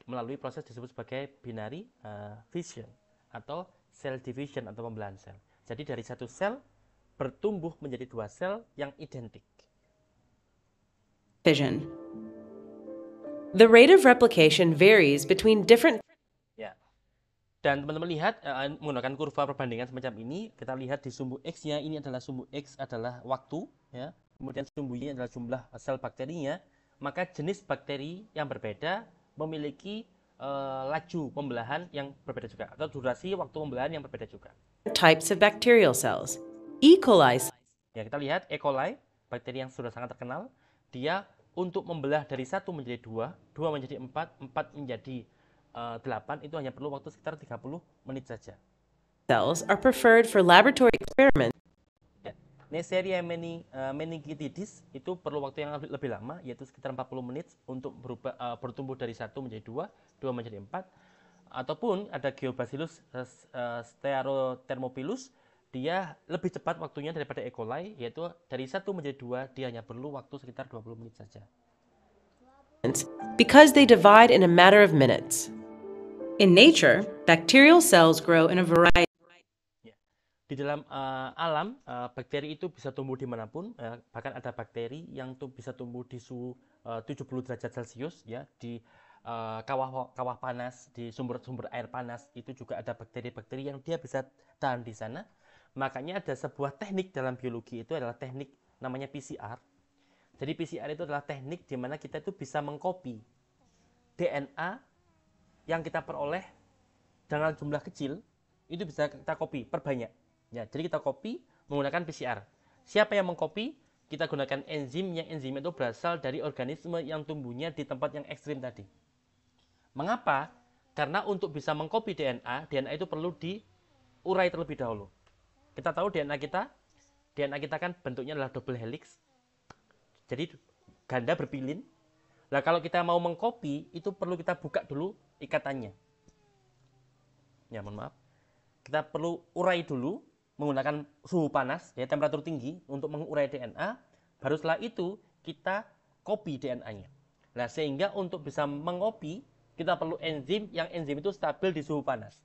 melalui proses disebut sebagai binary fission atau cell division atau pembelahan sel. Jadi dari satu sel bertumbuh menjadi dua sel yang identik. Fission. The rate of replication varies between different. Ya. Dan teman-teman lihat menggunakan kurva perbandingan semacam ini, kita lihat di sumbu X-nya ini adalah sumbu X adalah waktu, ya. Kemudian sumbu Y adalah jumlah sel bakterinya, maka jenis bakteri yang berbeda memiliki laju pembelahan yang berbeda juga atau durasi waktu pembelahan yang berbeda juga. Types of bacterial cells. E. coli. Ya, kita lihat E. coli, bakteri yang sudah sangat terkenal, dia untuk membelah dari 1 menjadi 2, 2 menjadi 4, 4 menjadi 8 itu hanya perlu waktu sekitar 30 menit saja. Cells are preferred for laboratory experiments. Ya. Neisseria meningitidis itu perlu waktu yang lebih lama, yaitu sekitar 40 menit untuk bertumbuh dari 1 menjadi 2, 2 menjadi 4. Ataupun ada Geobacillus stearothermophilus, dia lebih cepat waktunya daripada E. coli, yaitu dari 1 menjadi 2, dia hanya perlu waktu sekitar 20 menit saja. Because they divide in a matter of minutes. In nature, bacterial cells grow in a variety. Di dalam alam, bakteri itu bisa tumbuh dimanapun, bahkan ada bakteri yang bisa tumbuh di suhu 70 derajat Celcius, ya, di kawah panas, di sumber-sumber air panas, itu juga ada bakteri-bakteri yang dia bisa tahan di sana. Makanya ada sebuah teknik dalam biologi itu adalah teknik namanya PCR. Jadi PCR itu adalah teknik di mana kita itu bisa mengcopy DNA yang kita peroleh dengan jumlah kecil, itu bisa kita copy, perbanyak. Ya, jadi kita copy menggunakan PCR. Siapa yang mengcopy? Kita gunakan enzim, yang enzim itu berasal dari organisme yang tumbuhnya di tempat yang ekstrim tadi. Mengapa? Karena untuk bisa mengcopy DNA itu perlu diurai terlebih dahulu. Kita tahu DNA kita kan bentuknya adalah double helix. Jadi ganda berpilin. Nah, kalau kita mau mengcopy, itu perlu kita buka dulu ikatannya. Ya, mohon maaf. Kita perlu urai dulu menggunakan suhu panas, ya, temperatur tinggi untuk mengurai DNA. Baru setelah itu kita copy DNA-nya. Nah, sehingga untuk bisa mengcopy kita perlu enzim yang enzim itu stabil di suhu panas.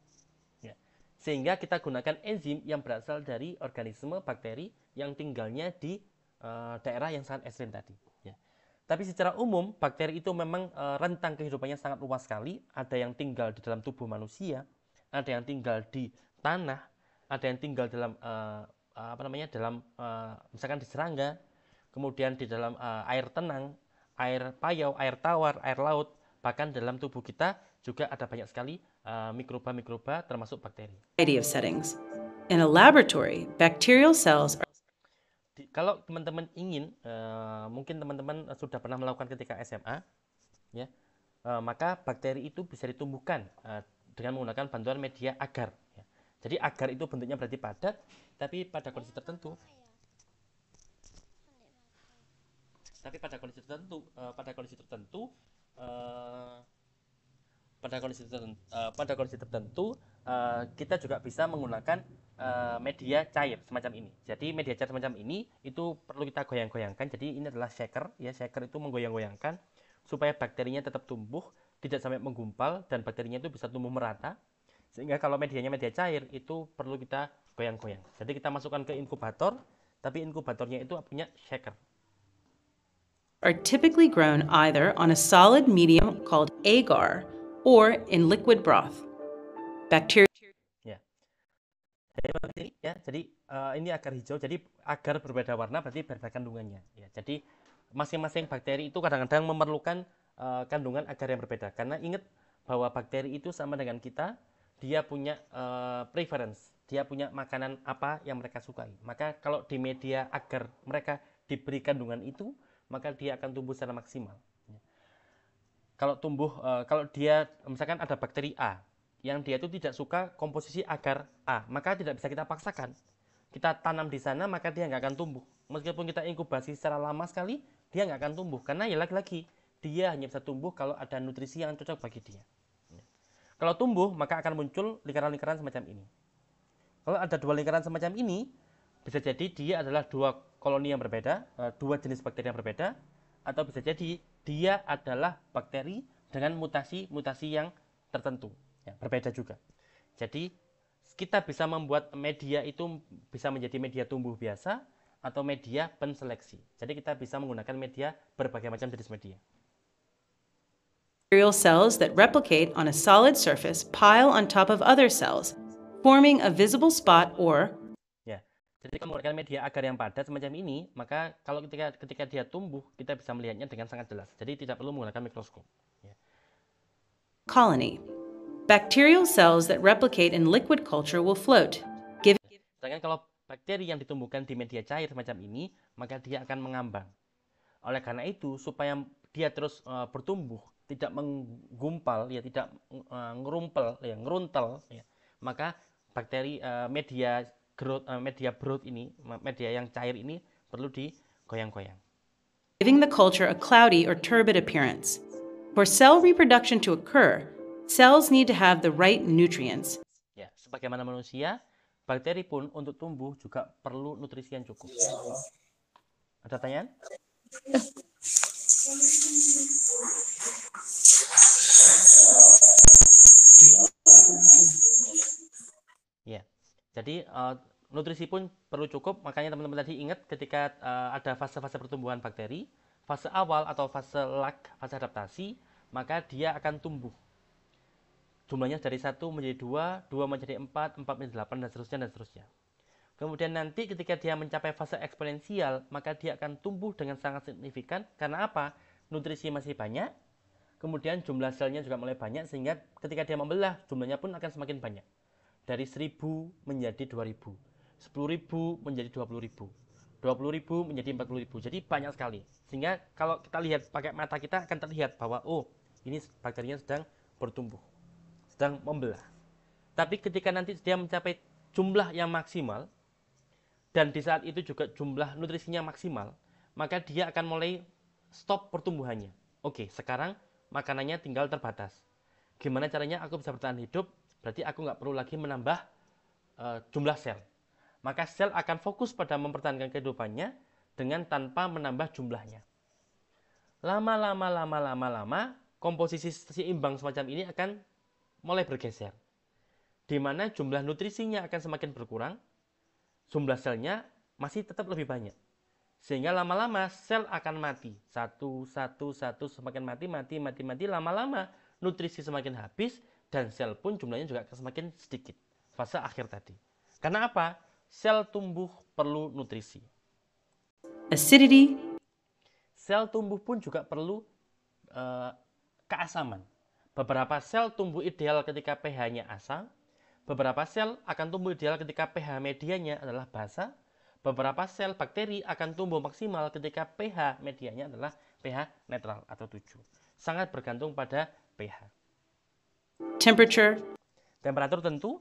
Ya. Sehingga kita gunakan enzim yang berasal dari organisme bakteri yang tinggalnya di daerah yang sangat ekstrim tadi. Ya. Tapi secara umum bakteri itu memang rentang kehidupannya sangat luas sekali. Ada yang tinggal di dalam tubuh manusia, ada yang tinggal di tanah, ada yang tinggal dalam misalkan di serangga, kemudian di dalam air tenang, air payau, air tawar, air laut, bahkan dalam tubuh kita juga ada banyak sekali mikroba-mikroba termasuk bakteri. Variety of settings. In a laboratory, bacterial cells are Kalau teman-teman ingin, mungkin teman-teman sudah pernah melakukan ketika SMA, ya, maka bakteri itu bisa ditumbuhkan dengan menggunakan bantuan media agar. Ya. Jadi agar itu bentuknya berarti padat, tapi pada kondisi tertentu, pada kondisi tertentu kita juga bisa menggunakan media cair semacam ini. Jadi media cair semacam ini itu perlu kita goyang-goyangkan. Jadi ini adalah shaker, ya, shaker itu menggoyang-goyangkan supaya bakterinya tetap tumbuh, tidak sampai menggumpal, dan bakterinya itu bisa tumbuh merata. Sehingga kalau medianya media cair itu perlu kita goyang-goyang. Jadi kita masukkan ke inkubator, tapi inkubatornya itu punya shaker. are typically grown either on a solid medium called agar or in liquid broth. Bacteria Ya. Jadi ini agar hijau. Jadi agar berbeda warna berarti berbeda kandungannya. Ya. Jadi masing-masing bakteri itu kadang-kadang memerlukan kandungan agar yang berbeda. Karena ingat bahwa bakteri itu sama dengan kita, dia punya preference, dia punya makanan apa yang mereka sukai. Maka kalau di media agar mereka diberi kandungan itu, maka dia akan tumbuh secara maksimal. Kalau dia misalkan ada bakteri A yang dia itu tidak suka komposisi agar A, maka tidak bisa kita paksakan. Kita tanam di sana maka dia nggak akan tumbuh. Meskipun kita inkubasi secara lama sekali, dia nggak akan tumbuh karena ya lagi-lagi dia hanya bisa tumbuh kalau ada nutrisi yang cocok bagi dia. Kalau tumbuh maka akan muncul lingkaran-lingkaran semacam ini. Kalau ada dua lingkaran semacam ini, bisa jadi dia adalah dua koloni yang berbeda, dua jenis bakteri yang berbeda, atau bisa jadi dia adalah bakteri dengan mutasi-mutasi yang tertentu, ya, berbeda juga. Jadi kita bisa membuat media itu bisa menjadi media tumbuh biasa atau media penseleksi. Jadi kita bisa menggunakan media berbagai macam jenis media. bacterial cells that replicate on a solid surface pile on top of other cells, forming a visible spot or Jadi kalau menggunakan media agar yang padat semacam ini, maka kalau ketika dia tumbuh, kita bisa melihatnya dengan sangat jelas. Jadi tidak perlu menggunakan mikroskop. colony. Bacterial cells that replicate in liquid culture will float, giving Sedangkan kalau bakteri yang ditumbuhkan di media cair semacam ini, maka dia akan mengambang. Oleh karena itu, supaya dia terus bertumbuh, tidak menggumpal, ya, tidak ngerumpel, ya, ngeruntel, ya, maka bakteri media broth ini, media yang cair ini perlu digoyang-goyang. giving the culture a cloudy or turbid appearance. For cell reproduction to occur, cells need to have the right nutrients. Ya, sebagaimana manusia, bakteri pun untuk tumbuh juga perlu nutrisi yang cukup. Ada pertanyaan? Ya, jadi nutrisi pun perlu cukup. Makanya teman-teman tadi ingat ketika ada fase-fase pertumbuhan bakteri, fase awal atau fase lag, fase adaptasi, maka dia akan tumbuh. Jumlahnya dari 1 menjadi 2, 2 menjadi 4, 4 menjadi 8, dan seterusnya, dan seterusnya. Kemudian nanti ketika dia mencapai fase eksponensial, maka dia akan tumbuh dengan sangat signifikan. Karena apa? Nutrisi masih banyak, kemudian jumlah selnya juga mulai banyak, sehingga ketika dia membelah, jumlahnya pun akan semakin banyak. Dari 1000 menjadi 2000, 10.000 menjadi 20.000, 20.000 menjadi 40.000. Jadi banyak sekali. Sehingga kalau kita lihat pakai mata kita akan terlihat bahwa oh, ini bakterinya sedang bertumbuh, sedang membelah. Tapi ketika nanti dia mencapai jumlah yang maksimal, dan di saat itu juga jumlah nutrisinya maksimal, maka dia akan mulai stop pertumbuhannya. Oke, sekarang makanannya tinggal terbatas. Gimana caranya aku bisa bertahan hidup? Berarti aku nggak perlu lagi menambah jumlah sel. Maka sel akan fokus pada mempertahankan kehidupannya dengan tanpa menambah jumlahnya. Lama-lama, komposisi seimbang semacam ini akan mulai bergeser, di mana jumlah nutrisinya akan semakin berkurang, jumlah selnya masih tetap lebih banyak. Sehingga lama-lama sel akan mati. Satu, semakin mati. Lama-lama nutrisi semakin habis dan sel pun jumlahnya juga akan semakin sedikit. Fase akhir tadi. Karena apa? Sel tumbuh perlu nutrisi. Acidity. Sel tumbuh pun juga perlu keasaman. Beberapa sel tumbuh ideal ketika pH-nya asam. Beberapa sel akan tumbuh ideal ketika pH medianya adalah basa. Beberapa sel bakteri akan tumbuh maksimal ketika pH medianya adalah pH netral atau 7. Sangat bergantung pada pH. Temperature. Temperatur tentu,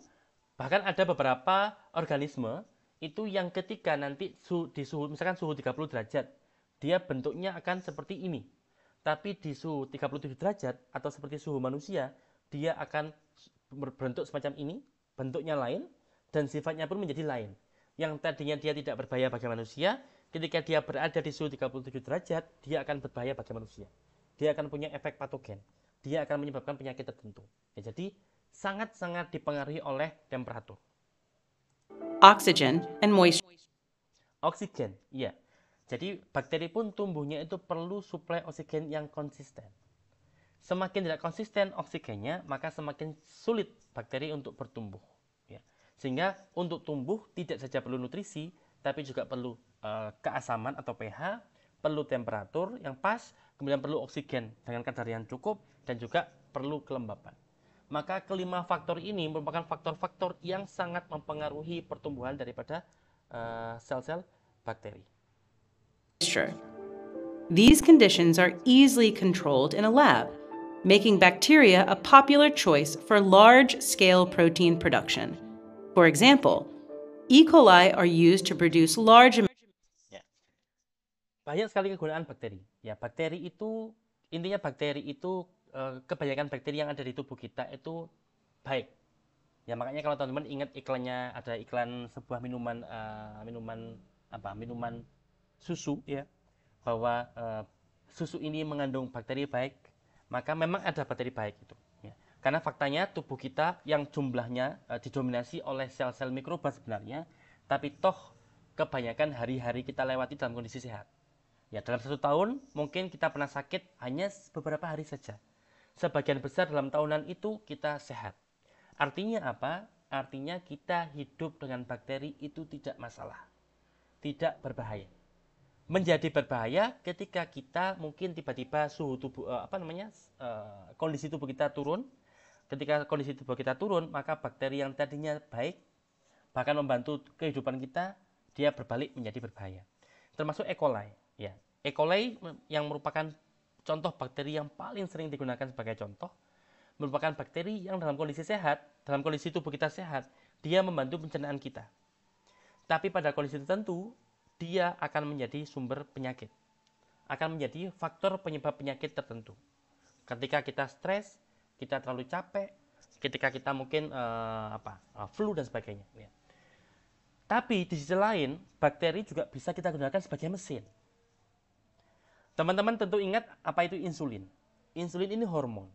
bahkan ada beberapa organisme itu yang ketika nanti di suhu, misalkan suhu 30 derajat, dia bentuknya akan seperti ini. Tapi di suhu 37 derajat atau seperti suhu manusia, dia akan berbentuk semacam ini, bentuknya lain, dan sifatnya pun menjadi lain. Yang tadinya dia tidak berbahaya bagi manusia, ketika dia berada di suhu 37 derajat, dia akan berbahaya bagi manusia. Dia akan punya efek patogen. Dia akan menyebabkan penyakit tertentu. Ya, jadi sangat-sangat dipengaruhi oleh temperatur. Oxygen and moisture. Oksigen, iya. Jadi bakteri pun tumbuhnya itu perlu suplai oksigen yang konsisten. Semakin tidak konsisten oksigennya, maka semakin sulit bakteri untuk bertumbuh. Ya. Sehingga untuk tumbuh tidak saja perlu nutrisi, tapi juga perlu keasaman atau pH, perlu temperatur yang pas, kemudian perlu oksigen dengan kadar yang cukup, dan juga perlu kelembapan. Maka kelima faktor ini merupakan faktor-faktor yang sangat mempengaruhi pertumbuhan daripada sel-sel bakteri. These conditions are easily controlled in a lab, making bacteria a popular choice for large-scale protein production. For example, E. coli are used to produce large amounts. Ya. Banyak sekali kegunaan bakteri. Ya, bakteri itu intinya bakteri itu kebanyakan bakteri yang ada di tubuh kita itu baik. Ya, makanya kalau teman-teman ingat iklannya, ada iklan sebuah minuman minuman susu ya, bahwa susu ini mengandung bakteri baik, maka memang ada bakteri baik itu ya. Karena faktanya tubuh kita yang jumlahnya didominasi oleh sel-sel mikroba sebenarnya, tapi toh kebanyakan hari-hari kita lewati dalam kondisi sehat ya. Dalam 1 tahun mungkin kita pernah sakit hanya beberapa hari saja. Sebagian besar dalam tahunan itu kita sehat. Artinya apa? Artinya kita hidup dengan bakteri itu tidak masalah, tidak berbahaya. Menjadi berbahaya ketika kita mungkin tiba-tiba suhu tubuh kondisi tubuh kita turun. Ketika kondisi tubuh kita turun, maka bakteri yang tadinya baik bahkan membantu kehidupan kita, dia berbalik menjadi berbahaya. Termasuk E. coli ya. E. coli yang merupakan contoh bakteri yang paling sering digunakan sebagai contoh, merupakan bakteri yang dalam kondisi sehat, dalam kondisi tubuh kita sehat, dia membantu pencernaan kita. Tapi pada kondisi tertentu, dia akan menjadi sumber penyakit, akan menjadi faktor penyebab penyakit tertentu. Ketika kita stres, kita terlalu capek, ketika kita mungkin flu dan sebagainya. Ya. Tapi di sisi lain, bakteri juga bisa kita gunakan sebagai mesin. Teman-teman tentu ingat apa itu insulin. Insulin ini hormon.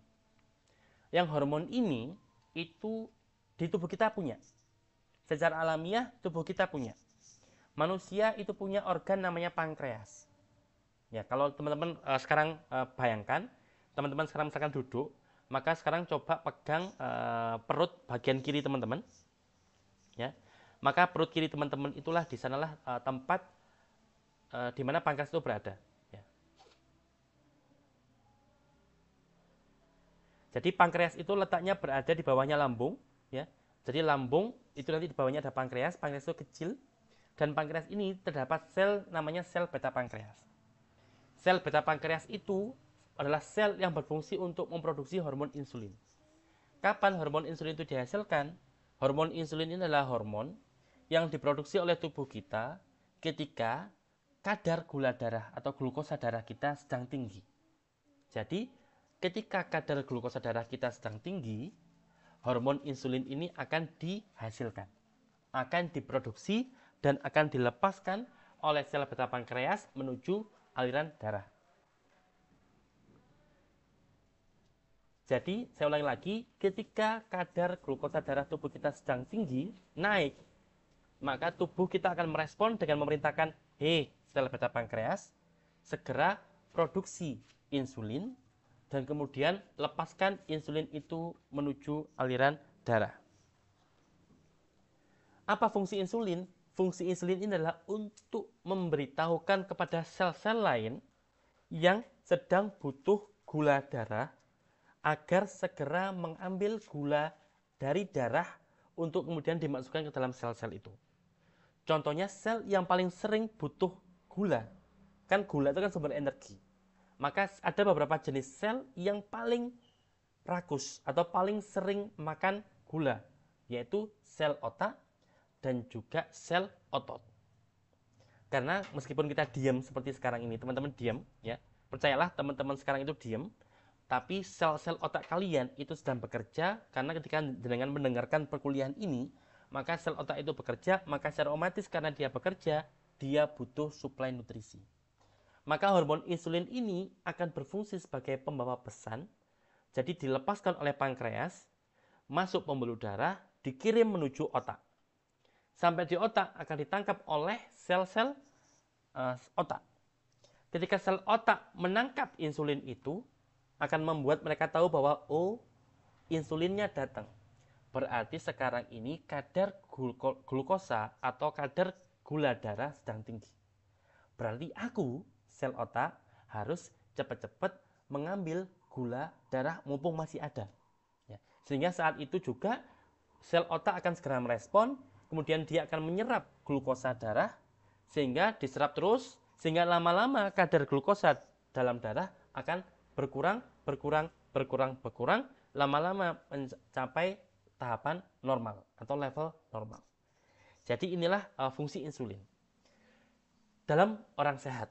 Yang hormon ini itu di tubuh kita punya. Secara alamiah tubuh kita punya. Manusia itu punya organ namanya pankreas. Ya, kalau teman-teman sekarang bayangkan, teman-teman sekarang misalkan duduk, maka sekarang coba pegang perut bagian kiri teman-teman. Ya. Maka perut kiri teman-teman itulah di sanalah tempat di mana pankreas itu berada. Ya. Jadi pankreas itu letaknya berada di bawahnya lambung, ya. Jadi lambung itu nanti di bawahnya ada pankreas itu kecil. Dan pankreas ini terdapat sel namanya sel beta pankreas. Sel beta pankreas itu adalah sel yang berfungsi untuk memproduksi hormon insulin. Kapan hormon insulin itu dihasilkan? Hormon insulin ini adalah hormon yang diproduksi oleh tubuh kita ketika kadar gula darah atau glukosa darah kita sedang tinggi. Jadi, ketika kadar glukosa darah kita sedang tinggi, hormon insulin ini akan dihasilkan, akan diproduksi, dan akan dilepaskan oleh sel beta pankreas menuju aliran darah. Jadi, saya ulangi lagi, ketika kadar glukosa darah tubuh kita sedang tinggi, naik, maka tubuh kita akan merespon dengan memerintahkan, hei, sel beta pankreas, segera produksi insulin, dan kemudian lepaskan insulin itu menuju aliran darah. Apa fungsi insulin? Fungsi insulin ini adalah untuk memberitahukan kepada sel-sel lain yang sedang butuh gula darah agar segera mengambil gula dari darah untuk kemudian dimasukkan ke dalam sel-sel itu. Contohnya sel yang paling sering butuh gula, kan gula itu kan sumber energi. Maka ada beberapa jenis sel yang paling rakus atau paling sering makan gula, yaitu sel otak dan juga sel otot. Karena meskipun kita diam seperti sekarang ini, teman-teman diam, ya, percayalah teman-teman sekarang itu diam, tapi sel-sel otak kalian itu sedang bekerja, karena ketika dengan mendengarkan perkuliahan ini, maka sel otak itu bekerja, maka secara otomatis karena dia bekerja, dia butuh suplai nutrisi. Maka hormon insulin ini akan berfungsi sebagai pembawa pesan, jadi dilepaskan oleh pankreas, masuk pembuluh darah, dikirim menuju otak. Sampai di otak akan ditangkap oleh sel-sel otak. Ketika sel otak menangkap insulin itu, akan membuat mereka tahu bahwa oh, insulinnya datang. Berarti sekarang ini kadar glukosa atau kadar gula darah sedang tinggi. Berarti aku, sel otak, harus cepat-cepat mengambil gula darah mumpung masih ada. Ya. Sehingga saat itu juga sel otak akan segera merespon, kemudian dia akan menyerap glukosa darah, sehingga diserap terus, sehingga lama-lama kadar glukosa dalam darah akan berkurang, lama-lama mencapai tahapan normal atau level normal. Jadi inilah fungsi insulin dalam orang sehat.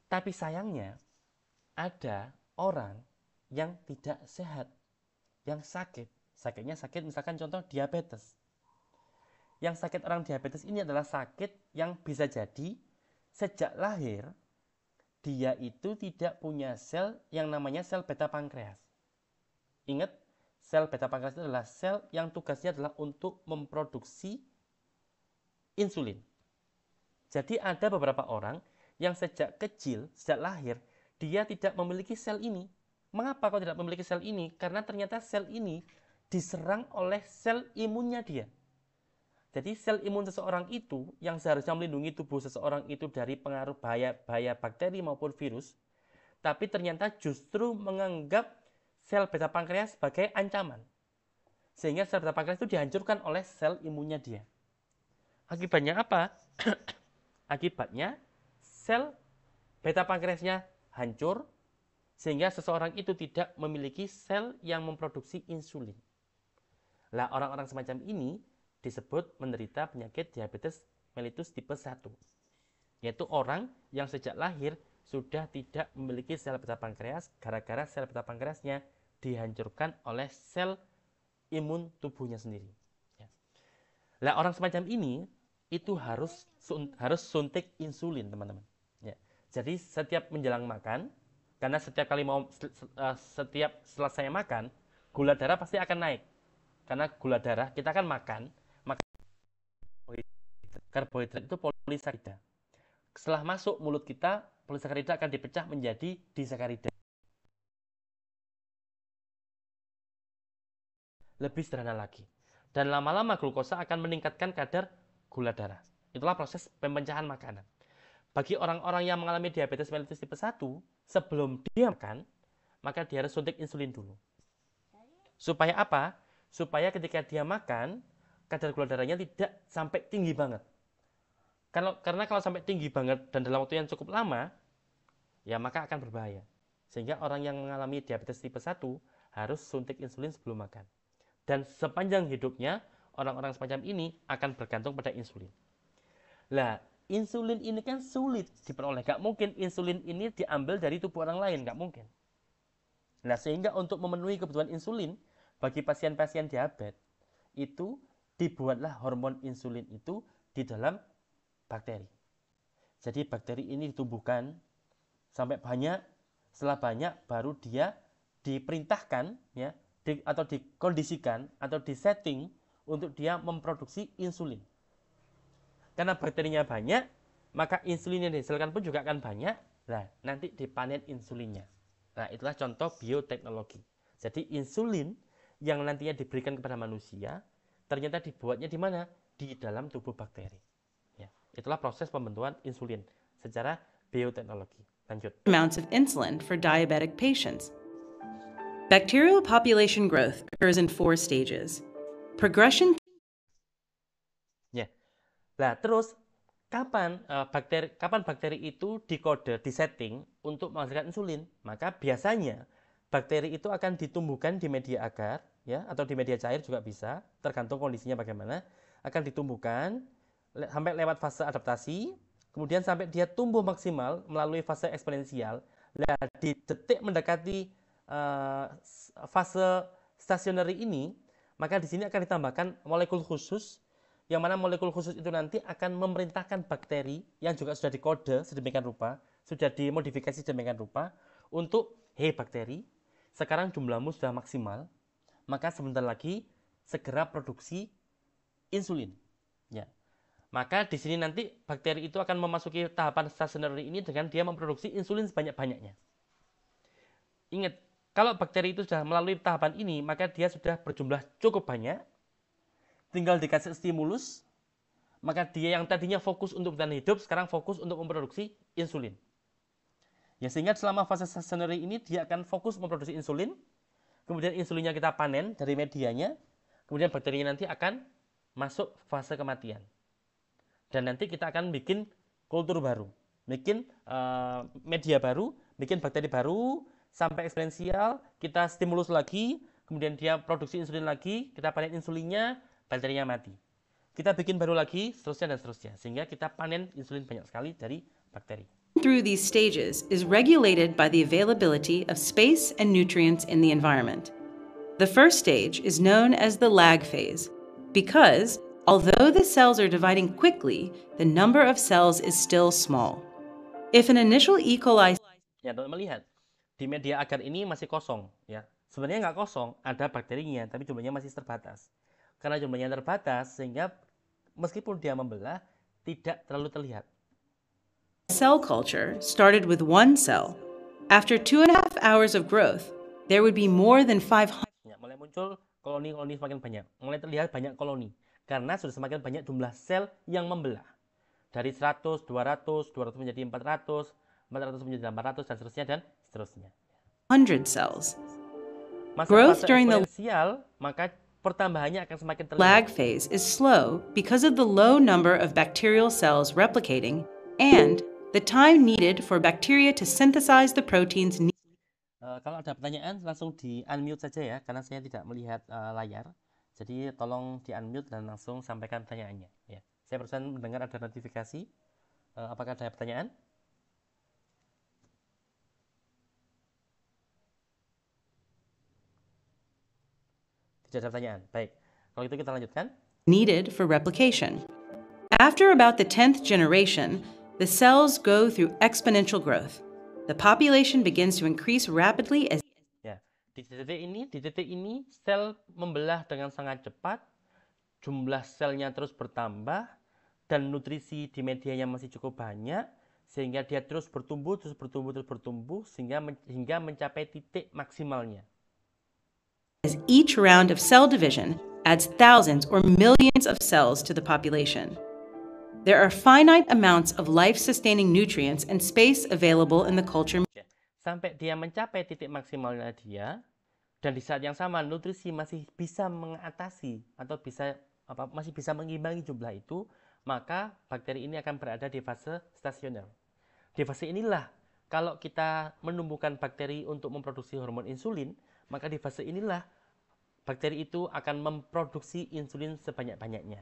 Tapi sayangnya ada orang yang tidak sehat, yang sakit. Sakitnya sakit misalkan contoh diabetes. Yang sakit orang diabetes ini adalah sakit yang bisa jadi sejak lahir dia itu tidak punya sel yang namanya sel beta pankreas. Ingat, sel beta pankreas itu adalah sel yang tugasnya adalah untuk memproduksi insulin. Jadi ada beberapa orang yang sejak kecil, sejak lahir, dia tidak memiliki sel ini. Mengapa kau tidak memiliki sel ini? Karena ternyata sel ini diserang oleh sel imunnya dia. Jadi sel imun seseorang itu yang seharusnya melindungi tubuh seseorang itu dari pengaruh bahaya bakteri maupun virus, tapi ternyata justru menganggap sel beta pankreas sebagai ancaman. Sehingga sel beta pankreas itu dihancurkan oleh sel imunnya dia. Akibatnya apa? Akibatnya sel beta pankreasnya hancur, sehingga seseorang itu tidak memiliki sel yang memproduksi insulin. Lah orang-orang semacam ini disebut menderita penyakit diabetes mellitus tipe 1. Yaitu orang yang sejak lahir sudah tidak memiliki sel beta pankreas gara-gara sel beta pankreasnya dihancurkan oleh sel imun tubuhnya sendiri. Lah orang semacam ini itu harus suntik insulin, teman-teman. Ya. Jadi setiap menjelang makan, karena setiap kali setiap selesai makan, gula darah pasti akan naik. Karena gula darah kita akan makan karbohidrat itu polisakarida. Setelah masuk mulut kita, polisakarida akan dipecah menjadi disakarida. Lebih sederhana lagi. Dan lama-lama glukosa akan meningkatkan kadar gula darah. Itulah proses pemecahan makanan. Bagi orang-orang yang mengalami diabetes mellitus tipe 1, sebelum dia makan, maka dia harus suntik insulin dulu. Supaya apa? Supaya ketika dia makan, kadar gula darahnya tidak sampai tinggi banget. Karena kalau sampai tinggi banget dan dalam waktu yang cukup lama, ya maka akan berbahaya. Sehingga orang yang mengalami diabetes tipe 1 harus suntik insulin sebelum makan. Dan sepanjang hidupnya, orang-orang semacam ini akan bergantung pada insulin. Lah, insulin ini kan sulit diperoleh. Gak mungkin insulin ini diambil dari tubuh orang lain, gak mungkin. Nah, sehingga untuk memenuhi kebutuhan insulin bagi pasien-pasien diabetes, itu dibuatlah hormon insulin itu di dalam bakteri. Jadi bakteri ini ditumbuhkan sampai banyak, setelah banyak baru dia diperintahkan ya atau dikondisikan atau disetting untuk dia memproduksi insulin. Karena bakterinya banyak, maka insulin yang dihasilkan pun juga akan banyak. Nah, nanti dipanen insulinnya. Nah, itulah contoh bioteknologi. Jadi insulin yang nantinya diberikan kepada manusia ternyata dibuatnya di mana? Di dalam tubuh bakteri. Ya, itulah proses pembentukan insulin secara bioteknologi. Lanjut. Amounts of insulin for diabetic patients. Bacterial population growth occurs in 4 stages. Progression. Ya. Nah, terus kapan bakteri itu dikode, disetting untuk menghasilkan insulin? Maka biasanya bakteri itu akan ditumbuhkan di media agar, ya, atau di media cair juga bisa, tergantung kondisinya bagaimana. Akan ditumbuhkan sampai lewat fase adaptasi, kemudian sampai dia tumbuh maksimal melalui fase eksponensial. Nah, di detik mendekati fase stationary ini, maka di sini akan ditambahkan molekul khusus, yang mana molekul khusus itu nanti akan memerintahkan bakteri yang juga sudah dikode sedemikian rupa, sudah dimodifikasi sedemikian rupa, untuk, hei bakteri, sekarang jumlahmu sudah maksimal, maka sebentar lagi segera produksi insulin. Ya. Maka di sini nanti bakteri itu akan memasuki tahapan stationary ini dengan dia memproduksi insulin sebanyak-banyaknya. Ingat, kalau bakteri itu sudah melalui tahapan ini, maka dia sudah berjumlah cukup banyak, tinggal dikasih stimulus, maka dia yang tadinya fokus untuk bertahan hidup, sekarang fokus untuk memproduksi insulin. Ya, sehingga selama fase stationary ini, dia akan fokus memproduksi insulin, kemudian insulinnya kita panen dari medianya, kemudian bakterinya nanti akan masuk fase kematian. Dan nanti kita akan bikin kultur baru, bikin media baru, bikin bakteri baru, sampai eksponensial, kita stimulus lagi, kemudian dia produksi insulin lagi, kita panen insulinnya, bakterinya mati. Kita bikin baru lagi, seterusnya dan seterusnya. Sehingga kita panen insulin banyak sekali dari bakteri. Through these stages is regulated by the availability of space and nutrients in the environment. The first stage is known as the lag phase because, although the cells are dividing quickly, the number of cells is still small. If an initial E. coli... Ya, teman melihat, di media agar ini masih kosong. Ya. Sebenarnya nggak kosong, ada bakterinya, tapi jumlahnya masih terbatas. Karena jumlahnya terbatas, sehingga meskipun dia membelah, tidak terlalu terlihat. Cell culture started with 1 cell. After 2.5 hours of growth, there would be more than 500. Ya, mulai muncul koloni-koloni semakin banyak. Mulai terlihat banyak koloni. Karena sudah semakin banyak jumlah sel yang membelah. Dari 100, 200, 200 menjadi 400, 400 menjadi 800, dan seterusnya. 100 cells. Masa Growth fase during the eksponensial, maka pertambahannya akan semakin terlihat. lag phase is slow because of the low number of bacterial cells replicating and the time needed for bacteria to synthesize the proteins needed. Kalau ada pertanyaan langsung di unmute saja ya, karena saya tidak melihat layar. Jadi tolong di unmute dan langsung sampaikan pertanyaannya. Ya. Saya barusan mendengar ada notifikasi. Apakah ada pertanyaan? Tidak ada pertanyaan. Baik. Kalau itu kita lanjutkan. Needed for replication. After about the 10th generation, the cells go through exponential growth. The population begins to increase rapidly as ya, di titik ini sel membelah dengan sangat cepat, jumlah selnya terus bertambah, dan nutrisi di medianya masih cukup banyak, sehingga dia terus bertumbuh, hingga mencapai titik maksimalnya. as each round of cell division adds thousands or millions of cells to the population. There are finite amounts of life-sustaining nutrients and space available in the culture. Sampai dia mencapai titik maksimalnya dia, dan di saat yang sama nutrisi masih bisa mengatasi atau masih bisa mengimbangi jumlah itu, maka bakteri ini akan berada di fase stasioner. Di fase inilah kalau kita menumbuhkan bakteri untuk memproduksi hormon insulin, maka di fase inilah bakteri itu akan memproduksi insulin sebanyak-banyaknya.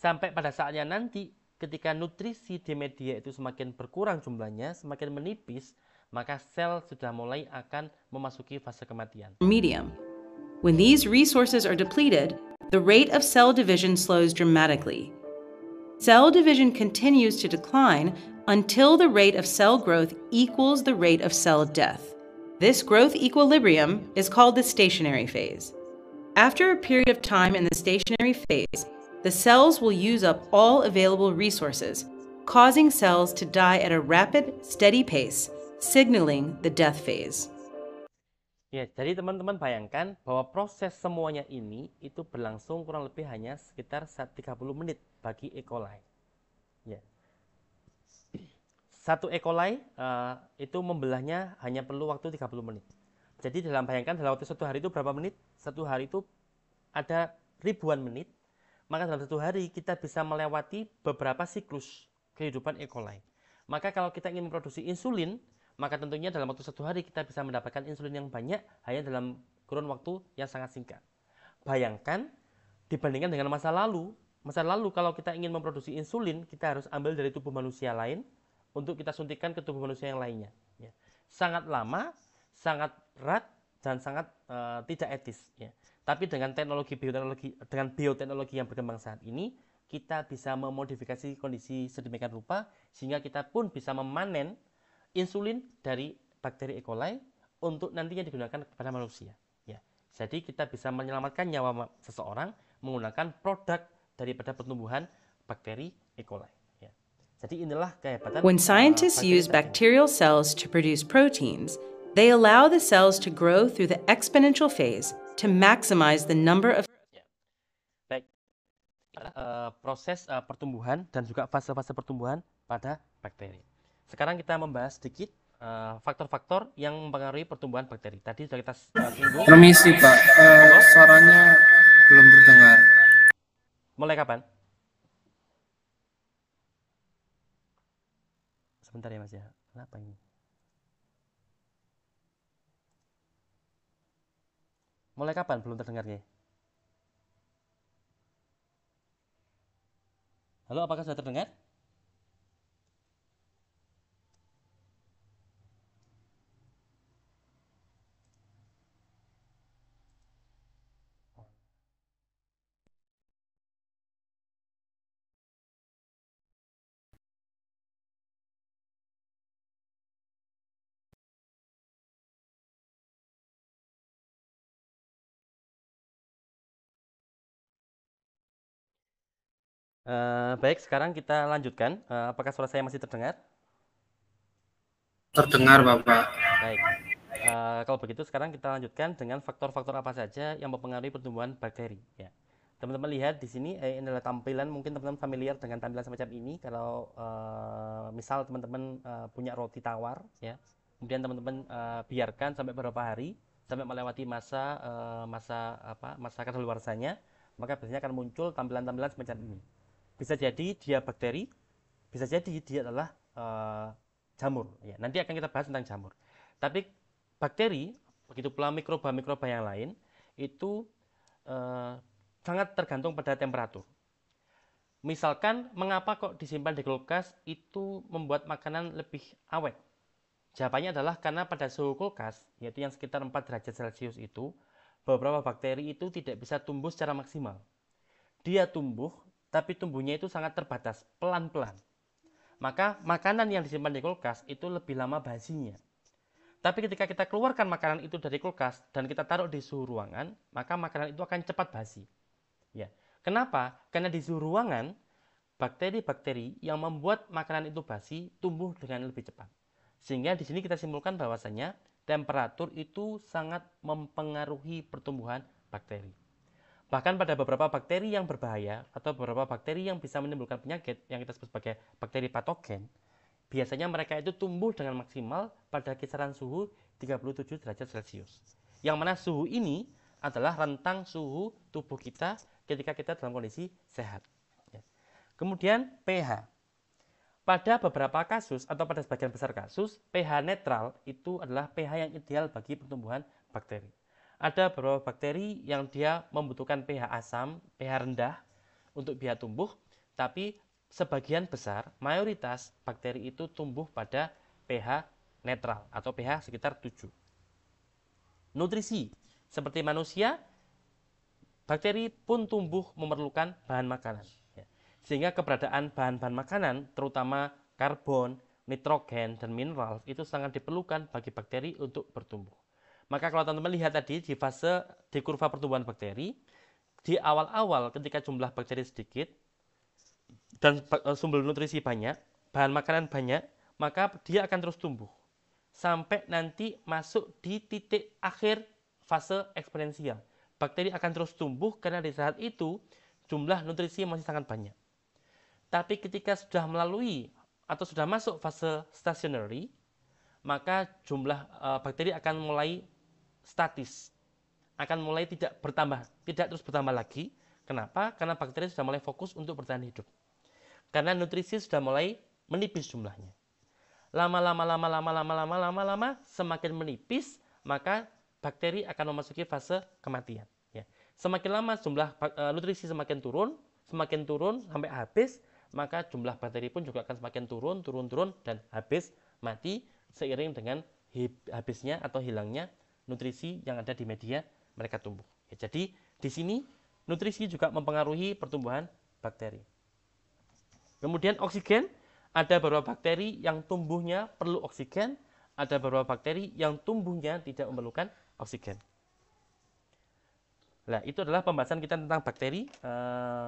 Sampai pada saatnya nanti ketika nutrisi di media itu semakin berkurang jumlahnya, semakin menipis, maka sel sudah mulai akan memasuki fase kematian. Medium. When these resources are depleted, the rate of cell division slows dramatically. Cell division continues to decline until the rate of cell growth equals the rate of cell death. This growth equilibrium is called the stationary phase. After a period of time in the stationary phase, the cells will use up all available resources, causing cells to die at a rapid, steady pace, signaling the death phase. Ya, jadi teman-teman bayangkan bahwa proses semuanya ini itu berlangsung kurang lebih hanya sekitar 30 menit bagi E. coli. Ya. Satu E. coli itu membelahnya hanya perlu waktu 30 menit. Jadi bayangkan dalam waktu satu hari itu berapa menit? Satu hari itu ada ribuan menit. Maka dalam satu hari kita bisa melewati beberapa siklus kehidupan E. coli. Maka kalau kita ingin memproduksi insulin, maka tentunya dalam waktu satu hari kita bisa mendapatkan insulin yang banyak hanya dalam kurun waktu yang sangat singkat. Bayangkan dibandingkan dengan masa lalu kalau kita ingin memproduksi insulin, kita harus ambil dari tubuh manusia lain untuk kita suntikan ke tubuh manusia yang lainnya. Ya. Sangat lama, sangat berat, dan sangat tidak etis. Ya. Tapi dengan bioteknologi yang berkembang saat ini, kita bisa memodifikasi kondisi sedemikian rupa sehingga kita pun bisa memanen insulin dari bakteri E. coli untuk nantinya digunakan kepada manusia. Ya. Jadi kita bisa menyelamatkan nyawa seseorang menggunakan produk daripada pertumbuhan bakteri E. coli. Ya. Jadi inilah kehebatan. When scientists use bacterial cells to produce proteins, they allow the cells to grow through the exponential phase to maximize the number of. Ya. Baik. Proses pertumbuhan dan juga fase-fase pertumbuhan pada bakteri. Sekarang kita membahas sedikit faktor-faktor yang mempengaruhi pertumbuhan bakteri. Tadi sudah kita singgung. Permisi Pak, suaranya belum terdengar. Mulai kapan? Sebentar ya Mas ya. Kenapa ini? Mulai kapan belum terdengarnya? Halo, apakah sudah terdengar? Baik, sekarang kita lanjutkan. Apakah suara saya masih terdengar? Terdengar Bapak. Baik. Kalau begitu sekarang kita lanjutkan dengan faktor-faktor apa saja yang mempengaruhi pertumbuhan bakteri. Ya. Teman-teman lihat di sini ini adalah tampilan, mungkin teman-teman familiar dengan tampilan semacam ini. Kalau misal teman-teman punya roti tawar, ya, kemudian teman-teman biarkan sampai beberapa hari sampai melewati masa kadaluarsanya, maka biasanya akan muncul tampilan-tampilan semacam ini. Bisa jadi dia bakteri, bisa jadi dia adalah jamur. Ya, nanti akan kita bahas tentang jamur. Tapi bakteri, begitu pula mikroba-mikroba yang lain, itu sangat tergantung pada temperatur. Misalkan, mengapa kok disimpan di kulkas itu membuat makanan lebih awet? Jawabannya adalah karena pada suhu kulkas, yaitu yang sekitar 4 derajat Celcius itu, beberapa bakteri itu tidak bisa tumbuh secara maksimal. Dia tumbuh, tapi tumbuhnya itu sangat terbatas, pelan-pelan. Maka makanan yang disimpan di kulkas itu lebih lama basinya. Tapi ketika kita keluarkan makanan itu dari kulkas dan kita taruh di suhu ruangan, maka makanan itu akan cepat basi. Ya. Kenapa? Karena di suhu ruangan, bakteri-bakteri yang membuat makanan itu basi tumbuh dengan lebih cepat. Sehingga di sini kita simpulkan bahwasanya temperatur itu sangat mempengaruhi pertumbuhan bakteri. Bahkan pada beberapa bakteri yang berbahaya atau beberapa bakteri yang bisa menimbulkan penyakit yang kita sebut sebagai bakteri patogen, biasanya mereka itu tumbuh dengan maksimal pada kisaran suhu 37 derajat Celcius. Yang mana suhu ini adalah rentang suhu tubuh kita ketika kita dalam kondisi sehat. Kemudian pH. Pada beberapa kasus atau pada sebagian besar kasus, pH netral itu adalah pH yang ideal bagi pertumbuhan bakteri. Ada beberapa bakteri yang dia membutuhkan pH asam, pH rendah untuk dia tumbuh, tapi sebagian besar, mayoritas bakteri itu tumbuh pada pH netral atau pH sekitar 7. Nutrisi, seperti manusia, bakteri pun tumbuh memerlukan bahan makanan. Sehingga keberadaan bahan-bahan makanan, terutama karbon, nitrogen, dan mineral itu sangat diperlukan bagi bakteri untuk bertumbuh. Maka kalau teman-teman lihat tadi di kurva pertumbuhan bakteri, di awal-awal ketika jumlah bakteri sedikit dan sumber nutrisi banyak, bahan makanan banyak, maka dia akan terus tumbuh sampai nanti masuk di titik akhir fase eksponensial. Bakteri akan terus tumbuh karena di saat itu jumlah nutrisi masih sangat banyak. Tapi ketika sudah melalui atau sudah masuk fase stationary, maka jumlah bakteri akan mulai statis, akan mulai tidak bertambah, tidak terus bertambah lagi. Kenapa? Karena bakteri sudah mulai fokus untuk bertahan hidup. Karena nutrisi sudah mulai menipis jumlahnya. Lama-lama semakin menipis, maka bakteri akan memasuki fase kematian. Ya. Semakin lama jumlah nutrisi semakin turun sampai habis, maka jumlah bakteri pun juga akan semakin turun dan habis mati seiring dengan habisnya atau hilangnya nutrisi yang ada di media mereka tumbuh. Ya, jadi di sini nutrisi juga mempengaruhi pertumbuhan bakteri. Kemudian oksigen, ada beberapa bakteri yang tumbuhnya perlu oksigen, ada beberapa bakteri yang tumbuhnya tidak memerlukan oksigen. Nah, itu adalah pembahasan kita tentang bakteri.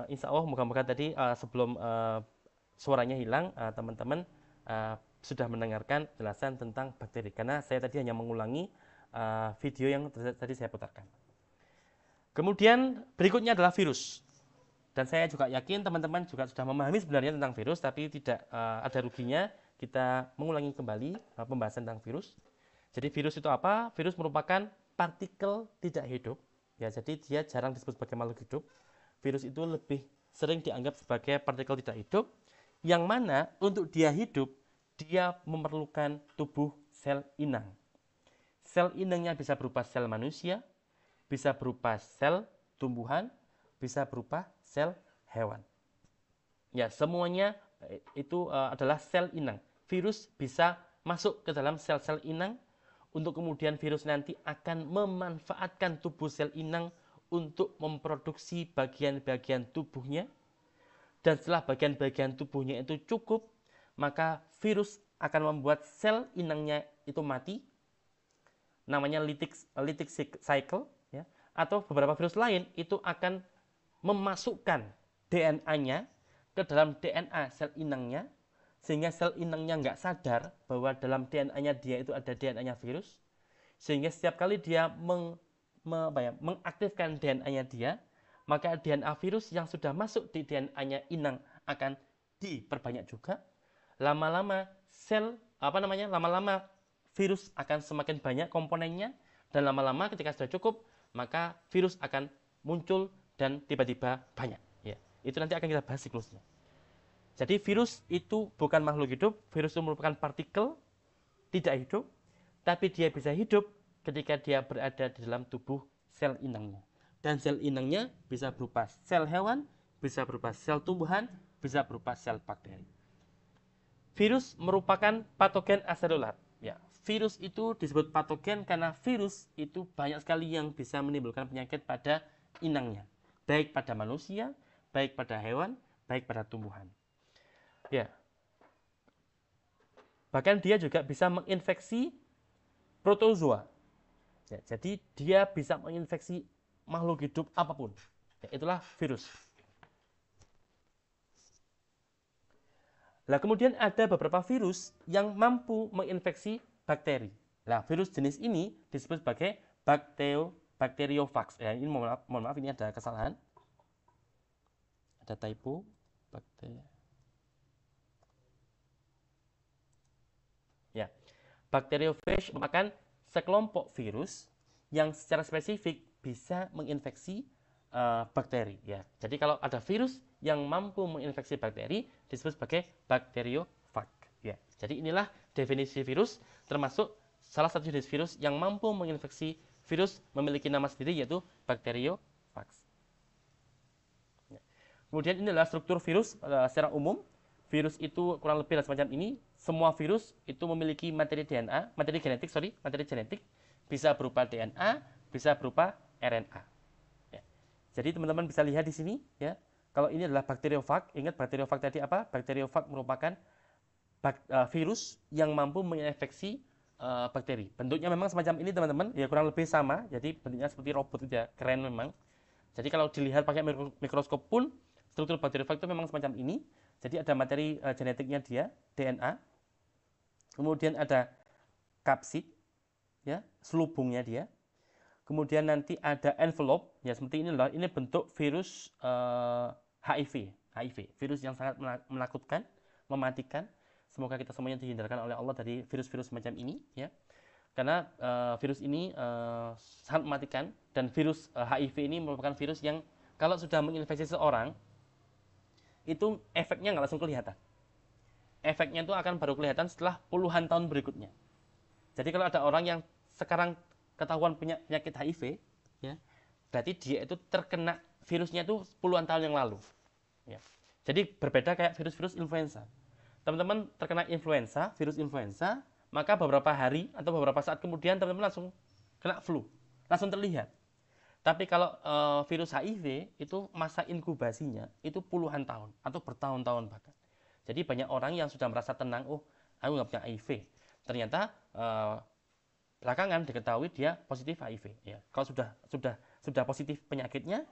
Insya Allah moga-moga tadi sebelum suaranya hilang, teman-teman sudah mendengarkan jelasan tentang bakteri. Karena saya tadi hanya mengulangi video yang tadi saya putarkan. Kemudian berikutnya adalah virus. Dan saya juga yakin teman-teman juga sudah memahami sebenarnya tentang virus, tapi tidak ada ruginya kita mengulangi kembali pembahasan tentang virus. Jadi virus itu apa? Virus merupakan partikel tidak hidup. Ya, jadi dia jarang disebut sebagai makhluk hidup. Virus itu lebih sering dianggap sebagai partikel tidak hidup, yang mana untuk dia hidup, dia memerlukan tubuh sel inang. Sel inangnya bisa berupa sel manusia, bisa berupa sel tumbuhan, bisa berupa sel hewan. Ya, semuanya itu adalah sel inang. Virus bisa masuk ke dalam sel-sel inang, untuk kemudian virus nanti akan memanfaatkan tubuh sel inang untuk memproduksi bagian-bagian tubuhnya. Dan setelah bagian-bagian tubuhnya itu cukup, maka virus akan membuat sel inangnya itu mati. Namanya lytic cycle, ya. Atau beberapa virus lain itu akan memasukkan DNA-nya ke dalam DNA sel inangnya, sehingga sel inangnya nggak sadar bahwa dalam DNA-nya dia itu ada DNA-nya virus, sehingga setiap kali dia mengaktifkan DNA-nya dia, maka DNA virus yang sudah masuk di DNA-nya inang akan diperbanyak juga. Lama-lama lama-lama virus akan semakin banyak komponennya, dan lama-lama ketika sudah cukup, maka virus akan muncul dan tiba-tiba banyak. Ya, itu nanti akan kita bahas siklusnya. Jadi virus itu bukan makhluk hidup, virus itu merupakan partikel tidak hidup, tapi dia bisa hidup ketika dia berada di dalam tubuh sel inangnya. Dan sel inangnya bisa berupa sel hewan, bisa berupa sel tumbuhan, bisa berupa sel bakteri. Virus merupakan patogen aselular. Ya, virus itu disebut patogen karena virus itu banyak sekali yang bisa menimbulkan penyakit pada inangnya, baik pada manusia, baik pada hewan, baik pada tumbuhan. Ya. Bahkan dia juga bisa menginfeksi protozoa. Ya, jadi dia bisa menginfeksi makhluk hidup apapun. Ya, itulah virus. Nah, kemudian ada beberapa virus yang mampu menginfeksi bakteri. Nah, virus jenis ini disebut sebagai bacteriophage. Ya, ini mohon maaf, ini ada kesalahan. Ada typo. Ya, bacteriophage merupakan sekelompok virus yang secara spesifik bisa menginfeksi bakteri. Ya, jadi kalau ada virus yang mampu menginfeksi bakteri disebut sebagai bacteriophage. Ya, jadi inilah definisi virus, termasuk salah satu jenis virus yang mampu menginfeksi virus memiliki nama sendiri, yaitu bacteriophage. Ya. Kemudian ini adalah struktur virus secara umum. Virus itu kurang lebih semacam ini. Semua virus itu memiliki materi genetik, bisa berupa DNA, bisa berupa RNA. Ya. Jadi teman-teman bisa lihat di sini, ya. Kalau ini adalah bacteriophage, ingat bacteriophage tadi apa? Bacteriophage merupakan virus yang mampu menginfeksi bakteri. Bentuknya memang semacam ini teman-teman, ya kurang lebih sama. Jadi bentuknya seperti robot ya, keren memang. Jadi kalau dilihat pakai mikroskop pun struktur bakteriofag itu memang semacam ini. Jadi ada materi genetiknya dia, DNA. Kemudian ada kapsid, ya, selubungnya dia. Kemudian nanti ada envelope, ya seperti inilah. Ini bentuk virus HIV, virus yang sangat menakutkan, mematikan. Semoga kita semuanya dihindarkan oleh Allah dari virus-virus semacam ini, ya. Karena virus ini sangat mematikan, dan virus HIV ini merupakan virus yang kalau sudah menginfeksi seseorang, itu efeknya nggak langsung kelihatan. Efeknya itu akan baru kelihatan setelah puluhan tahun berikutnya. Jadi kalau ada orang yang sekarang ketahuan punya penyakit HIV, ya, berarti dia itu terkena virusnya itu puluhan tahun yang lalu. Ya. Jadi berbeda kayak virus-virus influenza. Teman-teman terkena influenza, virus influenza, maka beberapa hari atau beberapa saat kemudian teman-teman langsung kena flu, langsung terlihat. Tapi kalau virus HIV itu masa inkubasinya itu puluhan tahun atau bertahun-tahun bahkan. Jadi banyak orang yang sudah merasa tenang, oh aku nggak punya HIV. Ternyata belakangan diketahui dia positif HIV. Ya. Kalau sudah positif penyakitnya,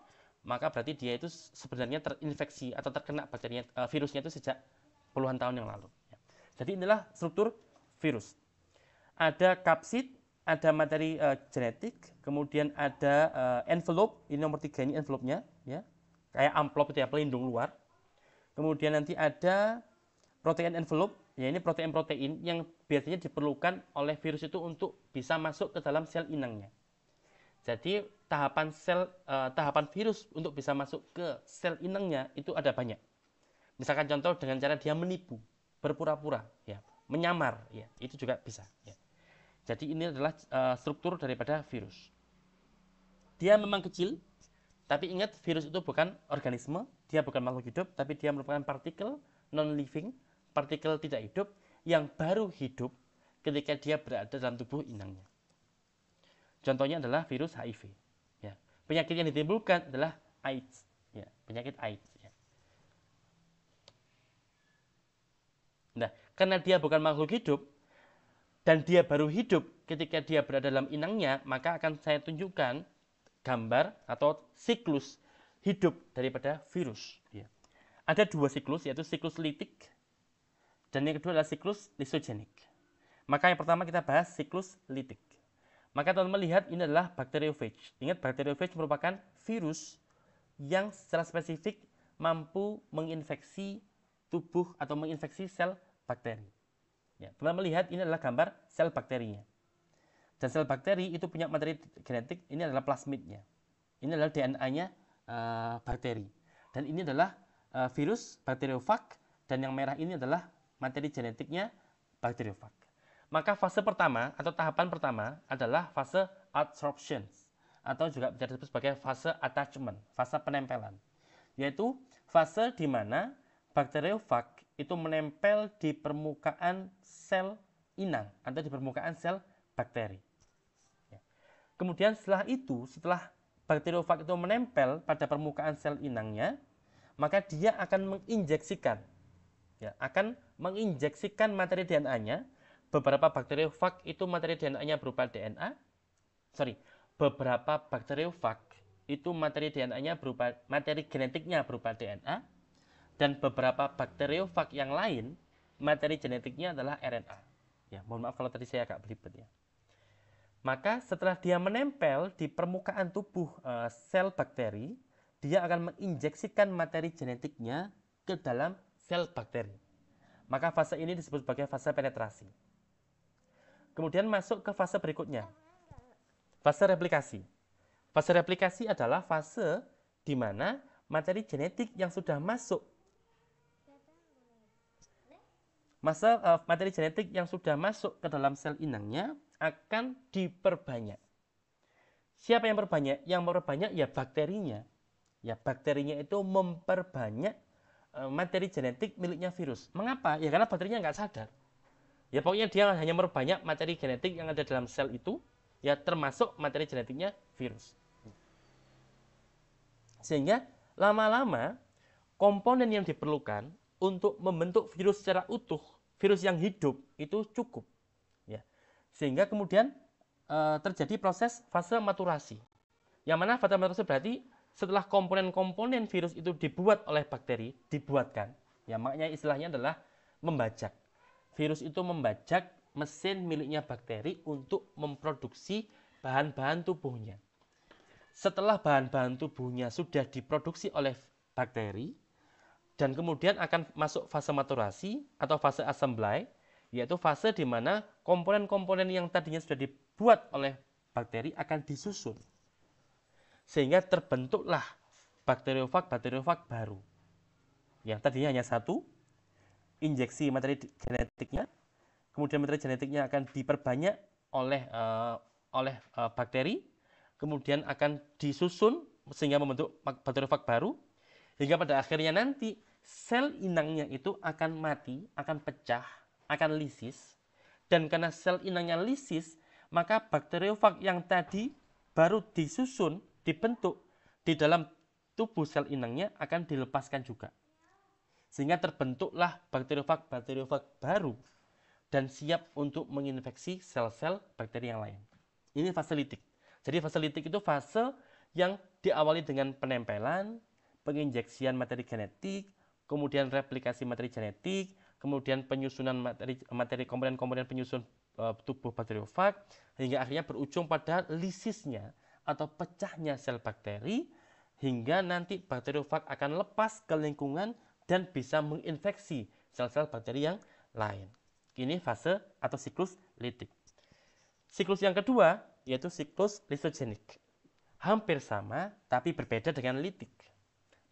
maka berarti dia itu sebenarnya terinfeksi atau terkena bakterinya, virusnya itu sejak puluhan tahun yang lalu. Ya. Jadi inilah struktur virus. Ada kapsid, ada materi genetik, kemudian ada envelope, ini nomor 3 ini envelope-nya, ya, kayak amplop itu ya, pelindung luar. Kemudian nanti ada protein envelope, ya ini protein-protein yang biasanya diperlukan oleh virus itu untuk bisa masuk ke dalam sel inangnya. Jadi tahapan virus untuk bisa masuk ke sel inangnya itu ada banyak. Misalkan contoh dengan cara dia menipu, berpura-pura, ya, menyamar, ya, itu juga bisa. Ya. Jadi ini adalah struktur daripada virus. Dia memang kecil, tapi ingat virus itu bukan organisme, dia bukan makhluk hidup, tapi dia merupakan partikel non-living, partikel tidak hidup yang baru hidup ketika dia berada dalam tubuh inangnya. Contohnya adalah virus HIV. Ya. Penyakit yang ditimbulkan adalah AIDS, ya, penyakit AIDS. Ya. Nah, karena dia bukan makhluk hidup, dan dia baru hidup ketika dia berada dalam inangnya, maka akan saya tunjukkan gambar atau siklus hidup daripada virus. Ya. Ada 2 siklus, yaitu siklus litik dan yang kedua adalah siklus lysogenik. Maka yang pertama kita bahas siklus litik. Maka teman-teman lihat ini adalah bacteriophage. Ingat, bacteriophage merupakan virus yang secara spesifik mampu menginfeksi tubuh atau menginfeksi sel bakteri. Ya, teman-teman lihat ini adalah gambar sel bakterinya. Dan sel bakteri itu punya materi genetik, ini adalah plasmidnya. Ini adalah DNA-nya bakteri. Dan ini adalah virus bakteriofag, dan yang merah ini adalah materi genetiknya bakteriofag. Maka fase pertama atau tahapan pertama adalah fase adsorption, atau juga bisa disebut sebagai fase attachment, fase penempelan. Yaitu fase di mana bakteriofag itu menempel di permukaan sel inang atau di permukaan sel bakteri. Ya. Kemudian setelah bakteriofag itu menempel pada permukaan sel inangnya, maka dia akan menginjeksikan materi DNA-nya. Beberapa bakteriofag itu materi DNA-nya berupa beberapa bakteriofag itu materi DNA-nya berupa materi genetiknya berupa DNA. Dan beberapa bakteriofag yang lain, materi genetiknya adalah RNA. Ya, mohon maaf kalau tadi saya agak belibet ya. Maka setelah dia menempel di permukaan tubuh sel bakteri, dia akan menginjeksikan materi genetiknya ke dalam sel bakteri. Maka fase ini disebut sebagai fase penetrasi. Kemudian masuk ke fase berikutnya, fase replikasi. Fase replikasi adalah fase di mana materi genetik yang sudah masuk materi genetik yang sudah masuk ke dalam sel inangnya akan diperbanyak. Siapa yang perbanyak? Yang memperbanyak ya bakterinya. Ya, bakterinya itu memperbanyak materi genetik miliknya virus. Mengapa? Ya karena bakterinya nggak sadar. Ya pokoknya dia hanya memperbanyak materi genetik yang ada dalam sel itu, ya termasuk materi genetiknya virus. Sehingga lama-lama komponen yang diperlukan untuk membentuk virus secara utuh virus yang hidup itu cukup, ya. Sehingga kemudian terjadi proses fase maturasi. Yang mana fase maturasi berarti setelah komponen-komponen virus itu dibuat oleh bakteri, dibuatkan, ya, makanya istilahnya adalah membajak. Virus itu membajak mesin miliknya bakteri untuk memproduksi bahan-bahan tubuhnya. Setelah bahan-bahan tubuhnya sudah diproduksi oleh bakteri, dan kemudian akan masuk fase maturasi atau fase assembly, yaitu fase di mana komponen-komponen yang tadinya sudah dibuat oleh bakteri akan disusun. Sehingga terbentuklah bakteriofag baru. Yang tadinya hanya satu, injeksi materi genetiknya, kemudian materi genetiknya akan diperbanyak oleh bakteri, kemudian akan disusun sehingga membentuk bakteriofag baru, hingga pada akhirnya nanti sel inangnya itu akan mati, akan pecah, akan lisis, dan karena sel inangnya lisis, maka bakteriofag yang tadi baru disusun, dibentuk di dalam tubuh sel inangnya akan dilepaskan juga. Sehingga terbentuklah bakteriofag baru dan siap untuk menginfeksi sel-sel bakteri yang lain. Ini fase litik. Jadi fase litik itu fase yang diawali dengan penempelan, penginjeksian materi genetik, kemudian replikasi materi genetik, kemudian penyusunan materi komponen-komponen penyusun tubuh bakteriofag, hingga akhirnya berujung pada lisisnya atau pecahnya sel bakteri, hingga nanti bakteriofag akan lepas ke lingkungan dan bisa menginfeksi sel-sel bakteri yang lain. Ini fase atau siklus litik. Siklus yang kedua yaitu siklus lisogenik. Hampir sama tapi berbeda dengan litik.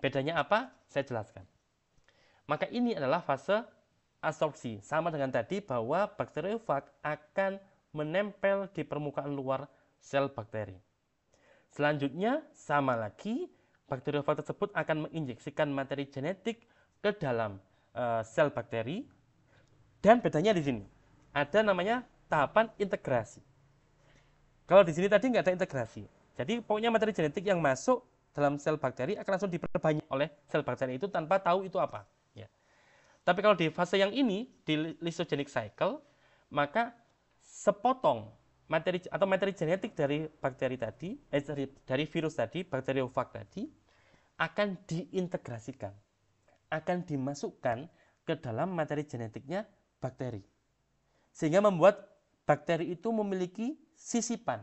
Bedanya apa? Saya jelaskan. Maka ini adalah fase absorpsi. Sama dengan tadi bahwa bakteriofag akan menempel di permukaan luar sel bakteri. Selanjutnya sama lagi, bakteriofag tersebut akan menginjeksikan materi genetik ke dalam sel bakteri. Dan bedanya di sini. Ada namanya tahapan integrasi. Kalau di sini tadi nggak ada integrasi. Jadi pokoknya materi genetik yang masuk dalam sel bakteri akan langsung diperbanyak oleh sel bakteri itu tanpa tahu itu apa. Ya. Tapi kalau di fase yang ini, di lysogenic cycle, maka sepotong materi genetik dari bakteri tadi, dari virus tadi, bakteriofag tadi, akan diintegrasikan, akan dimasukkan ke dalam materi genetiknya bakteri. Sehingga membuat bakteri itu memiliki sisipan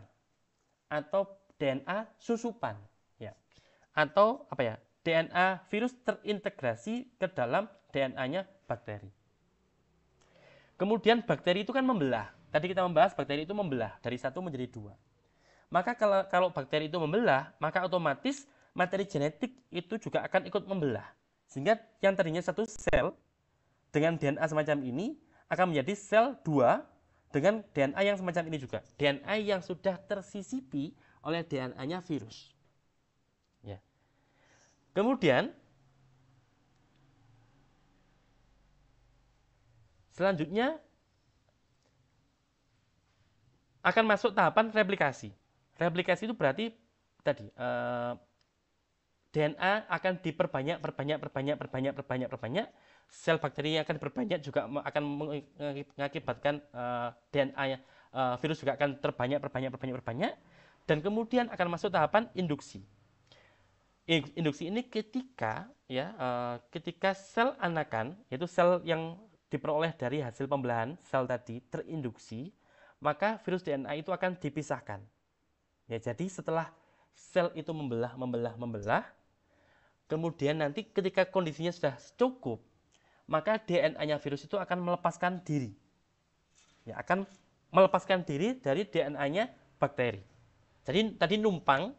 atau DNA susupan, ya. Atau apa ya? DNA virus terintegrasi ke dalam DNA-nya bakteri. Kemudian bakteri itu kan membelah. Tadi kita membahas bakteri itu membelah dari satu menjadi dua. Maka kalau bakteri itu membelah, maka otomatis materi genetik itu juga akan ikut membelah. Sehingga yang tadinya satu sel dengan DNA semacam ini akan menjadi sel 2 dengan DNA yang semacam ini juga. DNA yang sudah tersisipi oleh DNA-nya virus. Ya. Kemudian selanjutnya akan masuk tahapan replikasi. Replikasi itu berarti tadi DNA akan diperbanyak, perbanyak. Sel bakteri yang akan diperbanyak juga akan mengakibatkan DNA virus juga akan terbanyak, perbanyak. Dan kemudian akan masuk tahapan induksi. Induksi ini ketika sel anakan, yaitu sel yang diperoleh dari hasil pembelahan sel tadi terinduksi, maka virus DNA itu akan dipisahkan. Ya, jadi setelah sel itu membelah, kemudian nanti ketika kondisinya sudah cukup, maka DNA-nya virus itu akan melepaskan diri. Ya, akan melepaskan diri dari DNA-nya bakteri. Jadi tadi numpang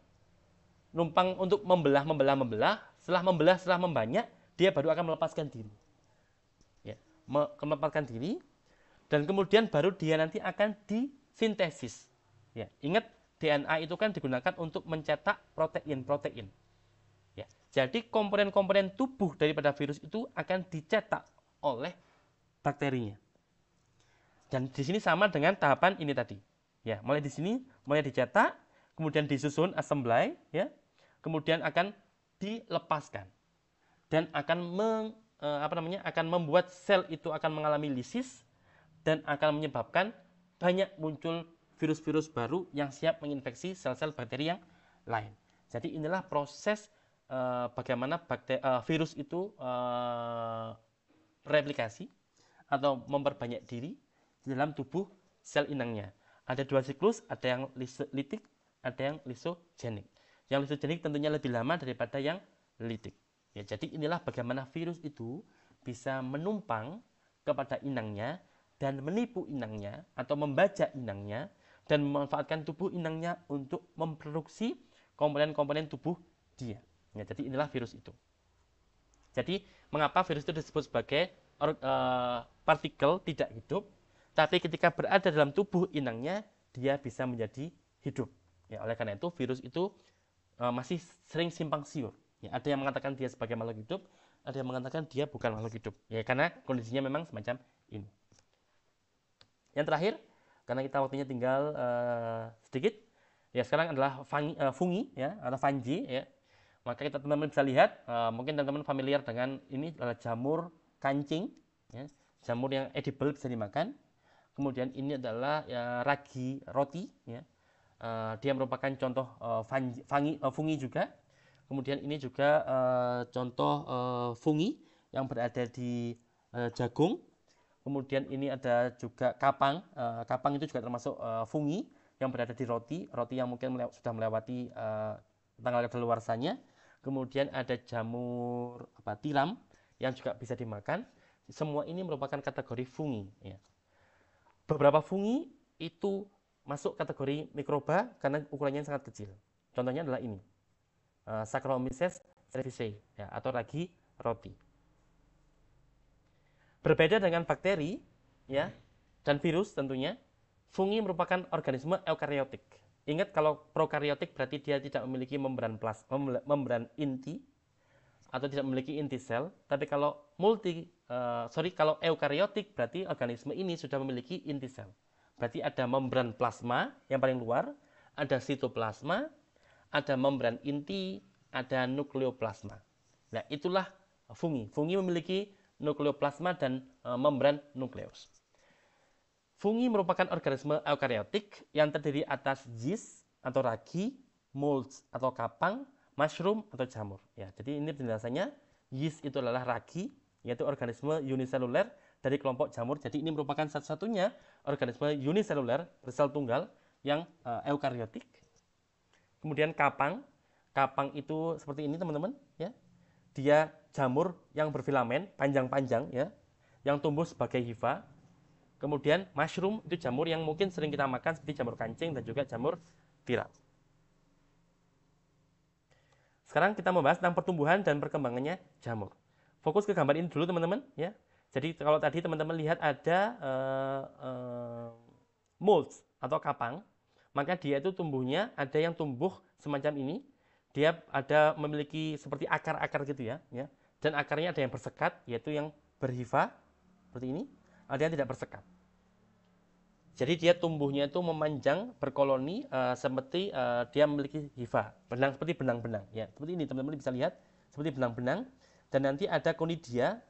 untuk membelah. Setelah membanyak, dia baru akan melepaskan diri. Ya, melepaskan diri, dan kemudian baru dia nanti akan disintesis. Ya, ingat DNA itu kan digunakan untuk mencetak protein. Ya, jadi komponen-komponen tubuh daripada virus itu akan dicetak oleh bakterinya. Dan di sini sama dengan tahapan ini tadi. Ya, mulai di sini mulai dicetak, kemudian disusun assembly, ya. Kemudian akan dilepaskan dan akan akan membuat sel itu akan mengalami lisis dan akan menyebabkan banyak muncul virus-virus baru yang siap menginfeksi sel-sel bakteri yang lain. Jadi inilah proses bagaimana virus itu replikasi atau memperbanyak diri di dalam tubuh sel inangnya. Ada dua siklus, ada yang litik, ada yang lisogenik. Yang lisogenik tentunya lebih lama daripada yang litik. Ya, jadi inilah bagaimana virus itu bisa menumpang kepada inangnya dan menipu inangnya atau membajak inangnya dan memanfaatkan tubuh inangnya untuk memproduksi komponen-komponen tubuh dia. Ya, jadi inilah virus itu. Jadi mengapa virus itu disebut sebagai partikel tidak hidup, tapi ketika berada dalam tubuh inangnya dia bisa menjadi hidup. Ya, oleh karena itu virus itu masih sering simpang siur. Ya, ada yang mengatakan dia sebagai makhluk hidup, ada yang mengatakan dia bukan makhluk hidup. Ya, karena kondisinya memang semacam ini. Yang terakhir, karena kita waktunya tinggal sedikit, ya sekarang adalah fungi, ya atau fungi, ya. Maka kita teman-teman bisa lihat, mungkin teman-teman familiar dengan ini adalah jamur kancing, ya. Jamur yang edible bisa dimakan. Kemudian ini adalah ragi roti, ya. Dia merupakan contoh fungi juga. Kemudian ini juga contoh fungi yang berada di jagung. Kemudian ini ada juga kapang. Kapang itu juga termasuk fungi yang berada di roti yang mungkin sudah melewati tanggal kadaluarsanya. Kemudian ada jamur tiram yang juga bisa dimakan. Semua ini merupakan kategori fungi. Ya. Beberapa fungi itu masuk kategori mikroba karena ukurannya sangat kecil. Contohnya adalah ini. Saccharomyces cerevisiae, ya, atau ragi roti. Berbeda dengan bakteri, ya, dan virus tentunya, fungi merupakan organisme eukariotik. Ingat, kalau prokariotik berarti dia tidak memiliki membran inti atau tidak memiliki inti sel. Tapi kalau kalau eukariotik berarti organisme ini sudah memiliki inti sel. Berarti ada membran plasma yang paling luar, ada sitoplasma, ada membran inti, ada nukleoplasma. Nah, itulah fungi. Fungi memiliki nukleoplasma dan membran nukleus. Fungi merupakan organisme eukariotik yang terdiri atas yeast atau ragi, molds atau kapang, mushroom atau jamur. Ya, jadi ini penjelasannya. Yeast itu adalah ragi, yaitu organisme uniseluler dari kelompok jamur. Jadi ini merupakan satu-satunya organisme uniseluler bersel tunggal yang eukariotik. Kemudian kapang itu seperti ini teman-teman, ya. Dia jamur yang berfilamen panjang-panjang, ya, yang tumbuh sebagai hifa. Kemudian mushroom itu jamur yang mungkin sering kita makan seperti jamur kancing dan juga jamur tiram. Sekarang kita membahas tentang pertumbuhan dan perkembangannya jamur. Fokus ke gambar ini dulu teman-teman, ya. Jadi kalau tadi teman-teman lihat ada molds atau kapang, maka dia itu tumbuhnya ada yang tumbuh semacam ini. Dia ada memiliki seperti akar-akar gitu, ya. Dan akarnya ada yang bersekat, yaitu yang berhifa seperti ini, ada yang tidak bersekat. Jadi dia tumbuhnya itu memanjang, berkoloni, seperti dia memiliki hifa, seperti benang-benang, ya. Seperti ini teman-teman bisa lihat, seperti benang-benang. Dan nanti ada konidia.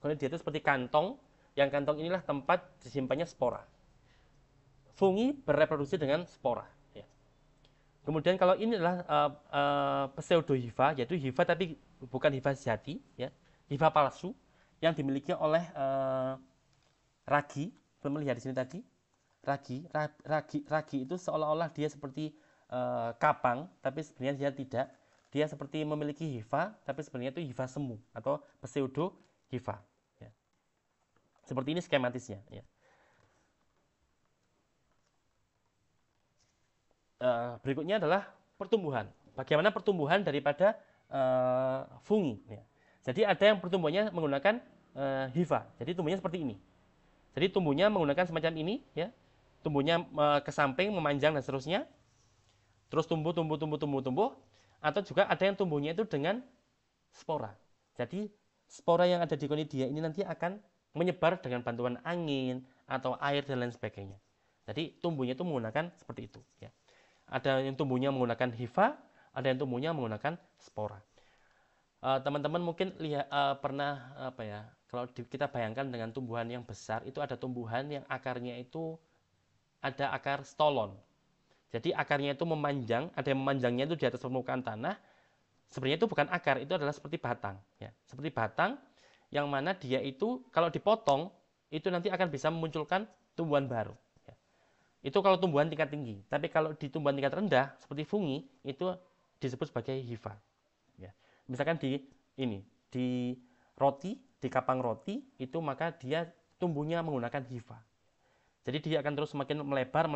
Konidia itu seperti kantong, yang kantong inilah tempat disimpannya spora. Fungi bereproduksi dengan spora. Ya. Kemudian kalau ini adalah pseudohifa, yaitu hifa tapi bukan hifa sejati, ya. Hifa palsu yang dimiliki oleh ragi. Teman lihat di sini tadi, ragi itu seolah-olah dia seperti kapang, tapi sebenarnya dia tidak. Dia seperti memiliki hifa, tapi sebenarnya itu hifa semu atau pseudohifa. Ya. Seperti ini skematisnya. Ya. Berikutnya adalah pertumbuhan. Bagaimana pertumbuhan daripada fungi. Ya. Jadi ada yang pertumbuhannya menggunakan hifa. Jadi tumbuhnya seperti ini. Jadi tumbuhnya menggunakan semacam ini, ya. Tumbuhnya ke samping, memanjang dan seterusnya. Terus tumbuh. Atau juga ada yang tumbuhnya itu dengan spora. Jadi spora yang ada di konidia ini nanti akan menyebar dengan bantuan angin atau air dan lain sebagainya. Jadi tumbuhnya itu menggunakan seperti itu, ya. Ada yang tumbuhnya menggunakan hifa, ada yang tumbuhnya menggunakan spora. Teman-teman mungkin lihat pernah apa ya, kalau kita bayangkan dengan tumbuhan yang besar itu ada tumbuhan yang akarnya itu ada akar stolon. Jadi akarnya itu memanjang, ada yang memanjangnya itu di atas permukaan tanah. Sebenarnya itu bukan akar, itu adalah seperti batang, ya. Seperti batang yang mana dia itu kalau dipotong itu nanti akan bisa memunculkan tumbuhan baru. Ya. Itu kalau tumbuhan tingkat tinggi. Tapi kalau di tumbuhan tingkat rendah seperti fungi itu disebut sebagai hifa. Ya. Misalkan di roti, di kapang roti itu maka dia tumbuhnya menggunakan hifa. Jadi dia akan terus semakin melebar,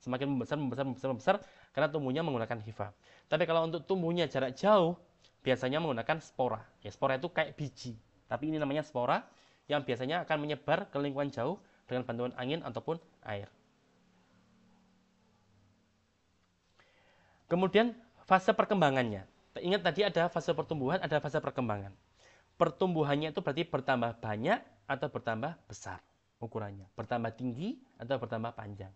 semakin membesar karena tumbuhnya menggunakan hifa. Tapi kalau untuk tumbuhnya jarak jauh biasanya menggunakan spora. Ya, spora itu kayak biji, tapi ini namanya spora yang biasanya akan menyebar ke lingkungan jauh dengan bantuan angin ataupun air. Kemudian fase perkembangannya. Ingat tadi ada fase pertumbuhan, ada fase perkembangan. Pertumbuhannya itu berarti bertambah banyak atau bertambah besar ukurannya, bertambah tinggi atau bertambah panjang.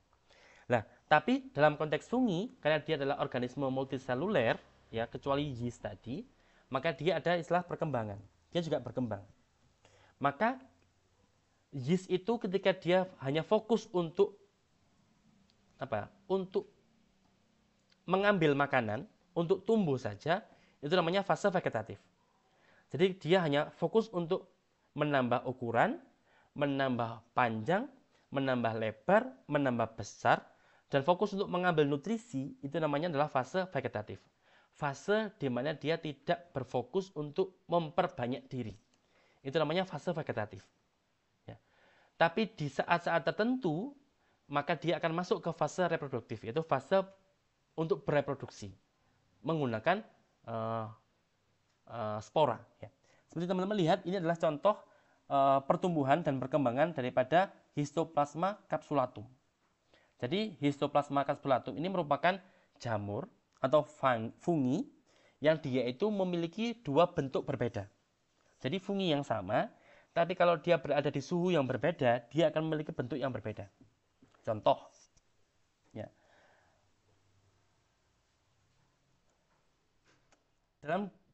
Nah, tapi dalam konteks fungi, karena dia adalah organisme multiseluler, ya kecuali yeast tadi, maka dia ada istilah perkembangan. Dia juga berkembang. Maka yeast itu ketika dia hanya fokus untuk apa? Untuk mengambil makanan, untuk tumbuh saja, itu namanya fase vegetatif. Jadi dia hanya fokus untuk menambah ukuran, menambah panjang, menambah lebar, menambah besar, dan fokus untuk mengambil nutrisi, itu namanya adalah fase vegetatif. Fase di mana dia tidak berfokus untuk memperbanyak diri. Itu namanya fase vegetatif. Ya. Tapi di saat-saat tertentu, maka dia akan masuk ke fase reproduktif, yaitu fase untuk bereproduksi, menggunakan spora. Ya. Seperti teman-teman lihat, ini adalah contoh pertumbuhan dan perkembangan daripada Histoplasma capsulatum. Jadi Histoplasma capsulatum ini merupakan jamur atau fungi yang dia itu memiliki dua bentuk berbeda. Jadi fungi yang sama, tapi kalau dia berada di suhu yang berbeda, dia akan memiliki bentuk yang berbeda. Contoh, ya.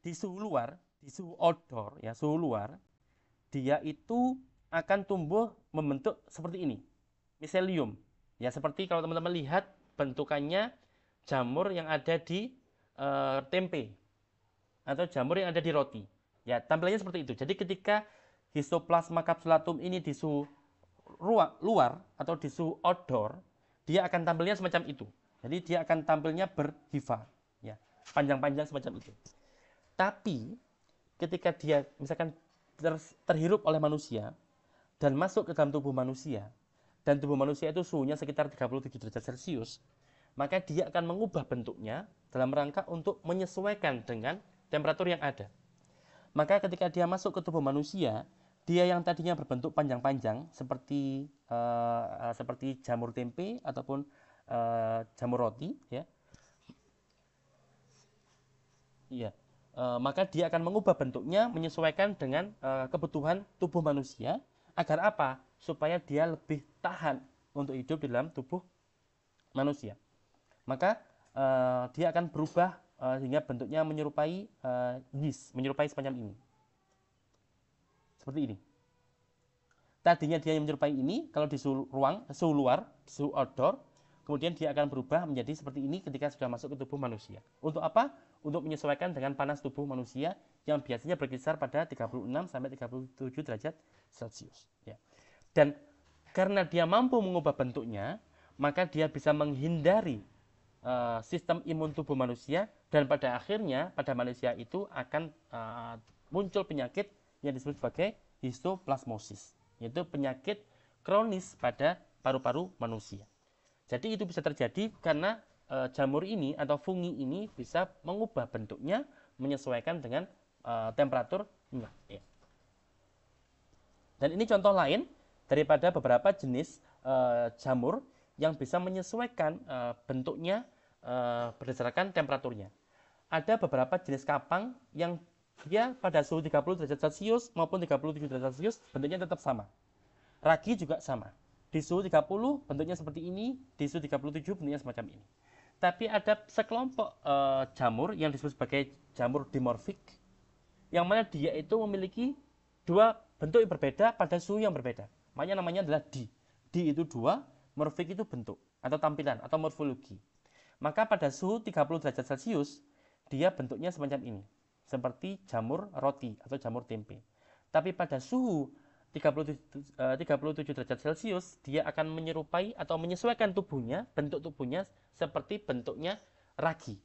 Di suhu luar, di suhu outdoor, ya suhu luar, dia itu akan tumbuh membentuk seperti ini, miselium. Ya seperti kalau teman-teman lihat bentukannya jamur yang ada di tempe atau jamur yang ada di roti. Ya tampilannya seperti itu. Jadi ketika Histoplasma capsulatum ini di suhu luar atau di suhu outdoor, dia akan tampilnya semacam itu. Jadi dia akan tampilnya berhifa, ya panjang-panjang semacam itu. Tapi ketika dia misalkan terhirup oleh manusia dan masuk ke dalam tubuh manusia, dan tubuh manusia itu suhunya sekitar 37 derajat Celcius, maka dia akan mengubah bentuknya dalam rangka untuk menyesuaikan dengan temperatur yang ada. Maka ketika dia masuk ke tubuh manusia, dia yang tadinya berbentuk panjang-panjang seperti jamur tempe ataupun jamur roti, ya, iya. Maka dia akan mengubah bentuknya menyesuaikan dengan kebutuhan tubuh manusia. Agar apa? Supaya dia lebih tahan untuk hidup di dalam tubuh manusia. Maka dia akan berubah sehingga bentuknya menyerupai yeast, menyerupai semacam ini. Seperti ini. Tadinya dia yang menyerupai ini kalau di suhu luar, suhu outdoor, kemudian dia akan berubah menjadi seperti ini ketika sudah masuk ke tubuh manusia. Untuk apa? Untuk menyesuaikan dengan panas tubuh manusia yang biasanya berkisar pada 36 sampai 37 derajat Celcius. Ya. Dan karena dia mampu mengubah bentuknya, maka dia bisa menghindari sistem imun tubuh manusia, dan pada akhirnya pada manusia itu akan muncul penyakit yang disebut sebagai histoplasmosis, yaitu penyakit kronis pada paru-paru manusia. Jadi itu bisa terjadi karena jamur ini atau fungi ini bisa mengubah bentuknya menyesuaikan dengan temperatur. Ya. Dan ini contoh lain daripada beberapa jenis jamur yang bisa menyesuaikan bentuknya berdasarkan temperaturnya. Ada beberapa jenis kapang yang dia pada suhu 30 derajat Celcius maupun 37 derajat Celcius bentuknya tetap sama. Ragi juga sama. Di suhu 30 bentuknya seperti ini, di suhu 37 bentuknya semacam ini. Tapi ada sekelompok jamur yang disebut sebagai jamur dimorfik, yang mana dia itu memiliki dua bentuk yang berbeda pada suhu yang berbeda. Makanya namanya adalah di. Di itu dua, morfik itu bentuk atau tampilan atau morfologi. Maka pada suhu 30 derajat Celcius, dia bentuknya semacam ini, seperti jamur roti atau jamur tempe. Tapi pada suhu 37 derajat Celcius, dia akan menyerupai atau menyesuaikan tubuhnya, bentuk tubuhnya seperti bentuknya ragi,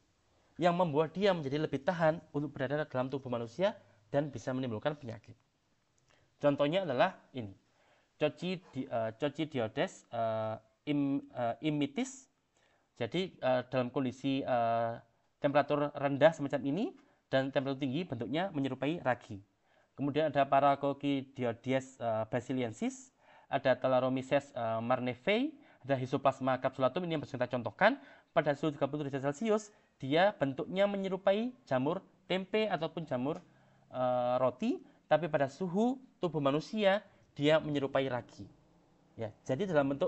yang membuat dia menjadi lebih tahan untuk berada dalam tubuh manusia dan bisa menimbulkan penyakit. Contohnya adalah ini, Coccidioides immitis. Jadi dalam kondisi temperatur rendah semacam ini dan temperatur tinggi, bentuknya menyerupai ragi. Kemudian ada Paracoccidioides brasiliensis, ada Thalaromyces marnefei, ada Histoplasma capsulatum. Ini yang bisa kita contohkan. Pada suhu 30 derajat Celcius, dia bentuknya menyerupai jamur tempe ataupun jamur roti, tapi pada suhu tubuh manusia dia menyerupai ragi. Ya, jadi dalam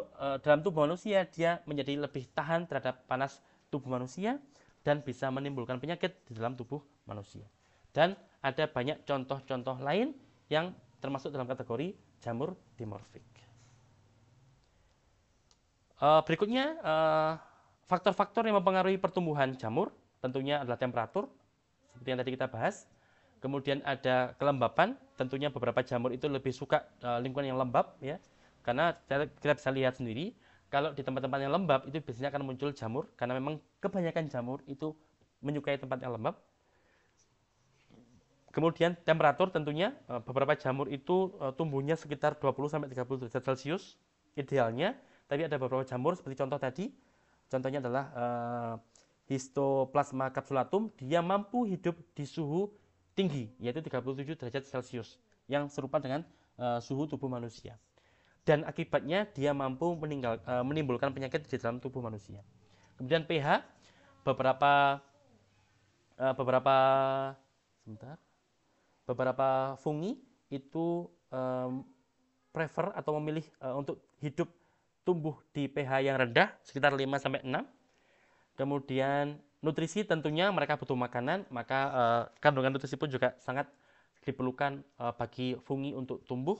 tubuh manusia dia menjadi lebih tahan terhadap panas tubuh manusia dan bisa menimbulkan penyakit di dalam tubuh manusia. Dan ada banyak contoh-contoh lain yang termasuk dalam kategori jamur dimorfik. Berikutnya, faktor-faktor yang mempengaruhi pertumbuhan jamur tentunya adalah temperatur, seperti yang tadi kita bahas. Kemudian ada kelembapan, tentunya beberapa jamur itu lebih suka lingkungan yang lembab, ya. Karena kita bisa lihat sendiri, kalau di tempat-tempat yang lembab itu biasanya akan muncul jamur, karena memang kebanyakan jamur itu menyukai tempat yang lembab. Kemudian temperatur, tentunya beberapa jamur itu tumbuhnya sekitar 20-30 derajat Celcius idealnya, tapi ada beberapa jamur seperti contoh tadi, contohnya adalah Histoplasma capsulatum, dia mampu hidup di suhu tinggi, yaitu 37 derajat Celcius, yang serupa dengan suhu tubuh manusia. Dan akibatnya dia mampu menimbulkan penyakit di dalam tubuh manusia. Kemudian pH, beberapa fungi itu prefer atau memilih untuk hidup tumbuh di pH yang rendah, sekitar 5-6. Kemudian nutrisi, tentunya mereka butuh makanan, maka kandungan nutrisi pun juga sangat diperlukan bagi fungi untuk tumbuh.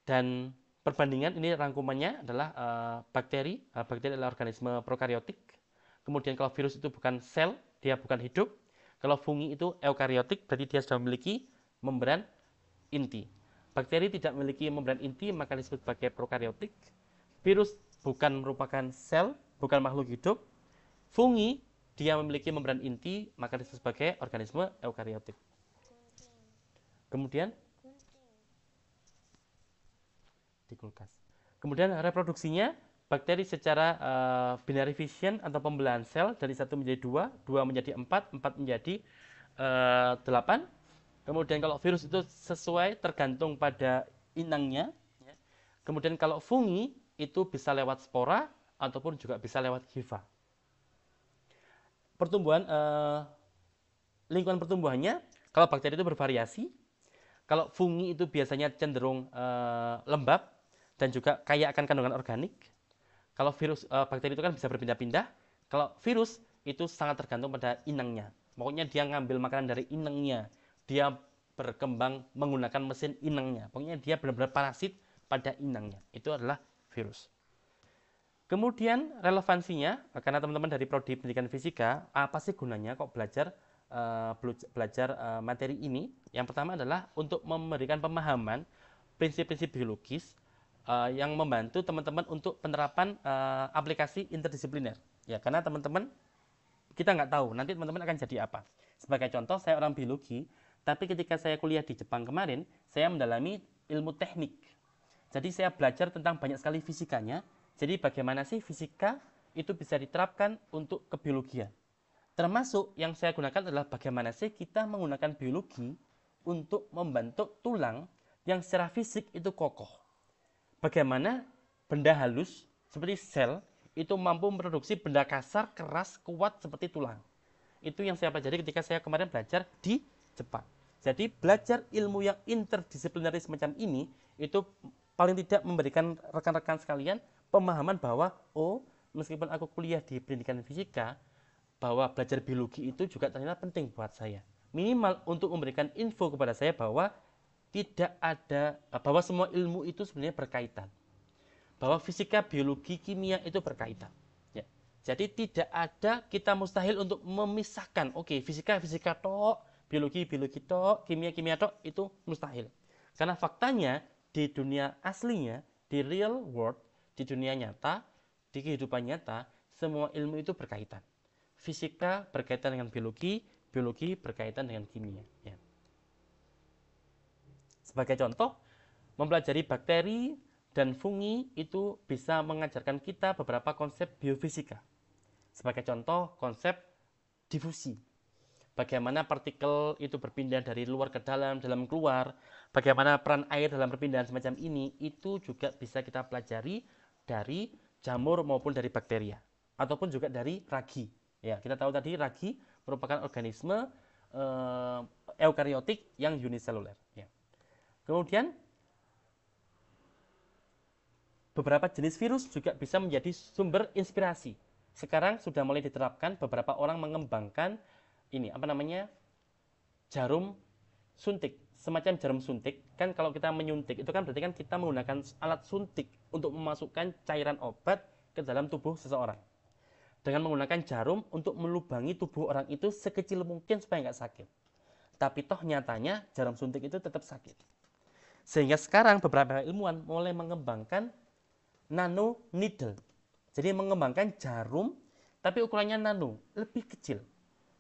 Dan perbandingan ini rangkumannya adalah bakteri adalah organisme prokariotik. Kemudian kalau virus itu bukan sel, dia bukan hidup. Kalau fungi itu eukariotik, berarti dia sudah memiliki membran inti. Bakteri tidak memiliki membran inti, maka disebut sebagai prokariotik. Virus bukan merupakan sel, bukan makhluk hidup. Fungi, dia memiliki membran inti, maka disebut sebagai organisme eukariotik. Kemudian di kulkas. Kemudian reproduksinya, bakteri secara binary fission atau pembelahan sel dari 1 menjadi 2, 2 menjadi 4, 4 menjadi 8. Kemudian kalau virus itu sesuai tergantung pada inangnya. Kemudian kalau fungi itu bisa lewat spora ataupun juga bisa lewat hifa. Pertumbuhan, lingkungan pertumbuhannya, kalau bakteri itu bervariasi. Kalau fungi itu biasanya cenderung lembab dan juga kaya akan kandungan organik. Kalau virus, bakteri itu kan bisa berpindah-pindah. Kalau virus itu sangat tergantung pada inangnya. Pokoknya dia ngambil makanan dari inangnya. Dia berkembang menggunakan mesin inangnya. Pokoknya dia benar-benar parasit pada inangnya. Itu adalah virus. Kemudian relevansinya, karena teman-teman dari prodi pendidikan fisika, apa sih gunanya kok belajar materi ini? Yang pertama adalah untuk memberikan pemahaman prinsip-prinsip biologis yang membantu teman-teman untuk penerapan aplikasi interdisipliner. Ya, karena teman-teman, kita nggak tahu nanti teman-teman akan jadi apa. Sebagai contoh, saya orang biologi, tapi ketika saya kuliah di Jepang kemarin, saya mendalami ilmu teknik. Jadi saya belajar tentang banyak sekali fisikanya. Jadi bagaimana sih fisika itu bisa diterapkan untuk kebiologian. Termasuk yang saya gunakan adalah bagaimana sih kita menggunakan biologi untuk membentuk tulang yang secara fisik itu kokoh. Bagaimana benda halus seperti sel itu mampu memproduksi benda kasar, keras, kuat seperti tulang. Itu yang saya pelajari ketika saya kemarin belajar di Jepang. Jadi belajar ilmu yang interdisipliner semacam ini itu paling tidak memberikan rekan-rekan sekalian pemahaman bahwa meskipun aku kuliah di pendidikan fisika, bahwa belajar biologi itu juga ternyata penting buat saya. Minimal untuk memberikan info kepada saya bahwa bahwa semua ilmu itu sebenarnya berkaitan. Bahwa fisika, biologi, kimia itu berkaitan. Ya. Jadi tidak ada, kita mustahil untuk memisahkan. Oke, fisika tok, biologi tok, kimia tok, itu mustahil. Karena faktanya di dunia aslinya, di real world, di dunia nyata, di kehidupan nyata, semua ilmu itu berkaitan. Fisika berkaitan dengan biologi, biologi berkaitan dengan kimia. Ya. Sebagai contoh, mempelajari bakteri dan fungi itu bisa mengajarkan kita beberapa konsep biofisika. Sebagai contoh, konsep difusi. Bagaimana partikel itu berpindah dari luar ke dalam keluar. Bagaimana peran air dalam perpindahan semacam ini, itu juga bisa kita pelajari dari jamur maupun dari bakteria. Ataupun juga dari ragi. Ya, kita tahu tadi ragi merupakan organisme eukariotik yang uniseluler. Ya. Kemudian, beberapa jenis virus juga bisa menjadi sumber inspirasi. Sekarang sudah mulai diterapkan, beberapa orang mengembangkan jarum suntik. Semacam jarum suntik, kan kalau kita menyuntik, itu kan berarti kan kita menggunakan alat suntik untuk memasukkan cairan obat ke dalam tubuh seseorang. Dengan menggunakan jarum untuk melubangi tubuh orang itu sekecil mungkin supaya nggak sakit. Tapi toh nyatanya jarum suntik itu tetap sakit. Sehingga sekarang beberapa ilmuwan mulai mengembangkan nano needle. Jadi mengembangkan jarum tapi ukurannya nano, lebih kecil.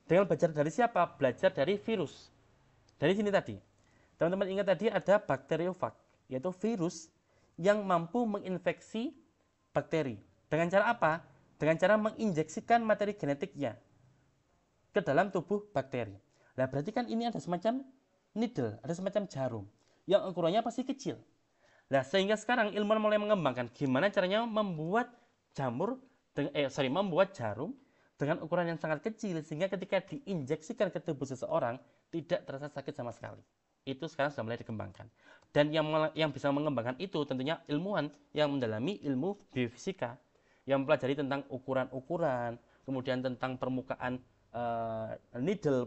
Dengan belajar dari siapa? Belajar dari virus. Dari sini tadi. Teman-teman ingat tadi ada bakteriofag, yaitu virus yang mampu menginfeksi bakteri. Dengan cara apa? Dengan cara menginjeksikan materi genetiknya ke dalam tubuh bakteri. Nah, berarti kan ini ada semacam needle, ada semacam jarum yang ukurannya pasti kecil. Nah, sehingga sekarang ilmuwan mulai mengembangkan gimana caranya membuat jarum dengan ukuran yang sangat kecil sehingga ketika diinjeksikan ke tubuh seseorang tidak terasa sakit sama sekali. Itu sekarang sudah mulai dikembangkan. Dan yang bisa mengembangkan itu tentunya ilmuwan yang mendalami ilmu biofisika, yang mempelajari tentang ukuran-ukuran, kemudian tentang permukaan needle,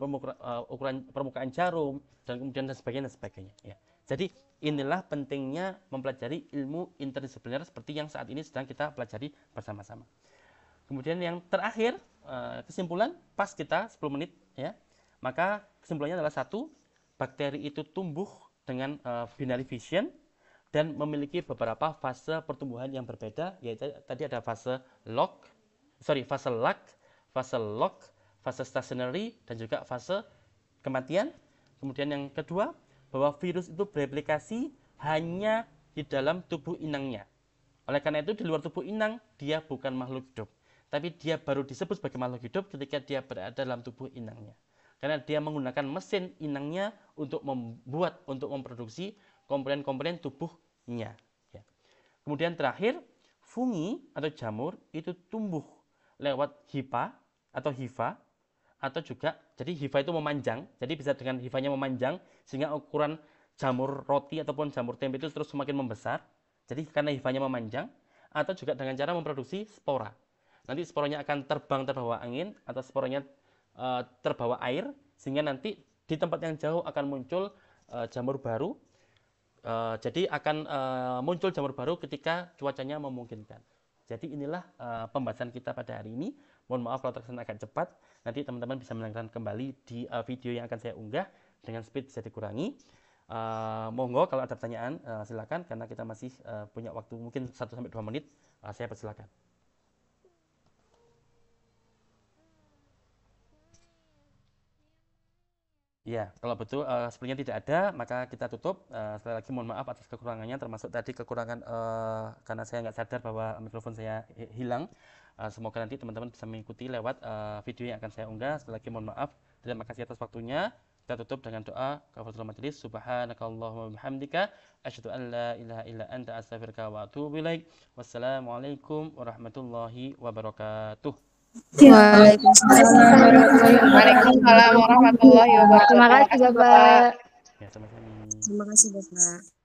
ukuran permukaan jarum, dan kemudian dan sebagainya. Ya. Jadi inilah pentingnya mempelajari ilmu interdisipliner seperti yang saat ini sedang kita pelajari bersama-sama. Kemudian yang terakhir, kesimpulan pas kita 10 menit ya. Maka kesimpulannya adalah 1, bakteri itu tumbuh dengan binary fission dan memiliki beberapa fase pertumbuhan yang berbeda, yaitu tadi ada fase lag, fase stationary dan juga fase kematian. Kemudian yang kedua, bahwa virus itu bereplikasi hanya di dalam tubuh inangnya. Oleh karena itu di luar tubuh inang dia bukan makhluk hidup, tapi dia baru disebut sebagai makhluk hidup ketika dia berada dalam tubuh inangnya. Karena dia menggunakan mesin inangnya untuk memproduksi komponen-komponen tubuhnya. Ya. Kemudian terakhir, fungi atau jamur itu tumbuh lewat hifa atau juga, jadi hifa itu memanjang, jadi bisa dengan hifanya memanjang sehingga ukuran jamur roti ataupun jamur tempe itu terus semakin membesar. Jadi karena hifanya memanjang, atau juga dengan cara memproduksi spora. Nanti sporanya akan terbawa angin atau sporanya terbawa air sehingga nanti di tempat yang jauh akan muncul jamur baru. Jadi akan muncul jamur baru ketika cuacanya memungkinkan. Jadi inilah pembahasan kita pada hari ini. Mohon maaf kalau terkesan agak cepat. Nanti teman-teman bisa mendengarkan kembali di video yang akan saya unggah dengan speed bisa dikurangi. Monggo kalau ada pertanyaan silakan, karena kita masih punya waktu mungkin 1-2 menit. Saya persilakan. Ya, kalau betul sepertinya tidak ada, maka kita tutup. Sekali lagi mohon maaf atas kekurangannya, termasuk tadi kekurangan karena saya nggak sadar bahwa mikrofon saya hilang. Semoga nanti teman-teman bisa mengikuti lewat video yang akan saya unggah. Sekali lagi mohon maaf. Terima kasih atas waktunya. Kita tutup dengan doa kafaratul majelis. Subhanakallahumma wa bihamdika asyhadu an la ilaha illa anta astaghfiruka wa atubu ilaik. Wassalamualaikum warahmatullahi wabarakatuh. Waalaikumsalam warahmatullahi wabarakatuh. Terima kasih Bapak. Ya, sama-sama. Terima kasih Bapak.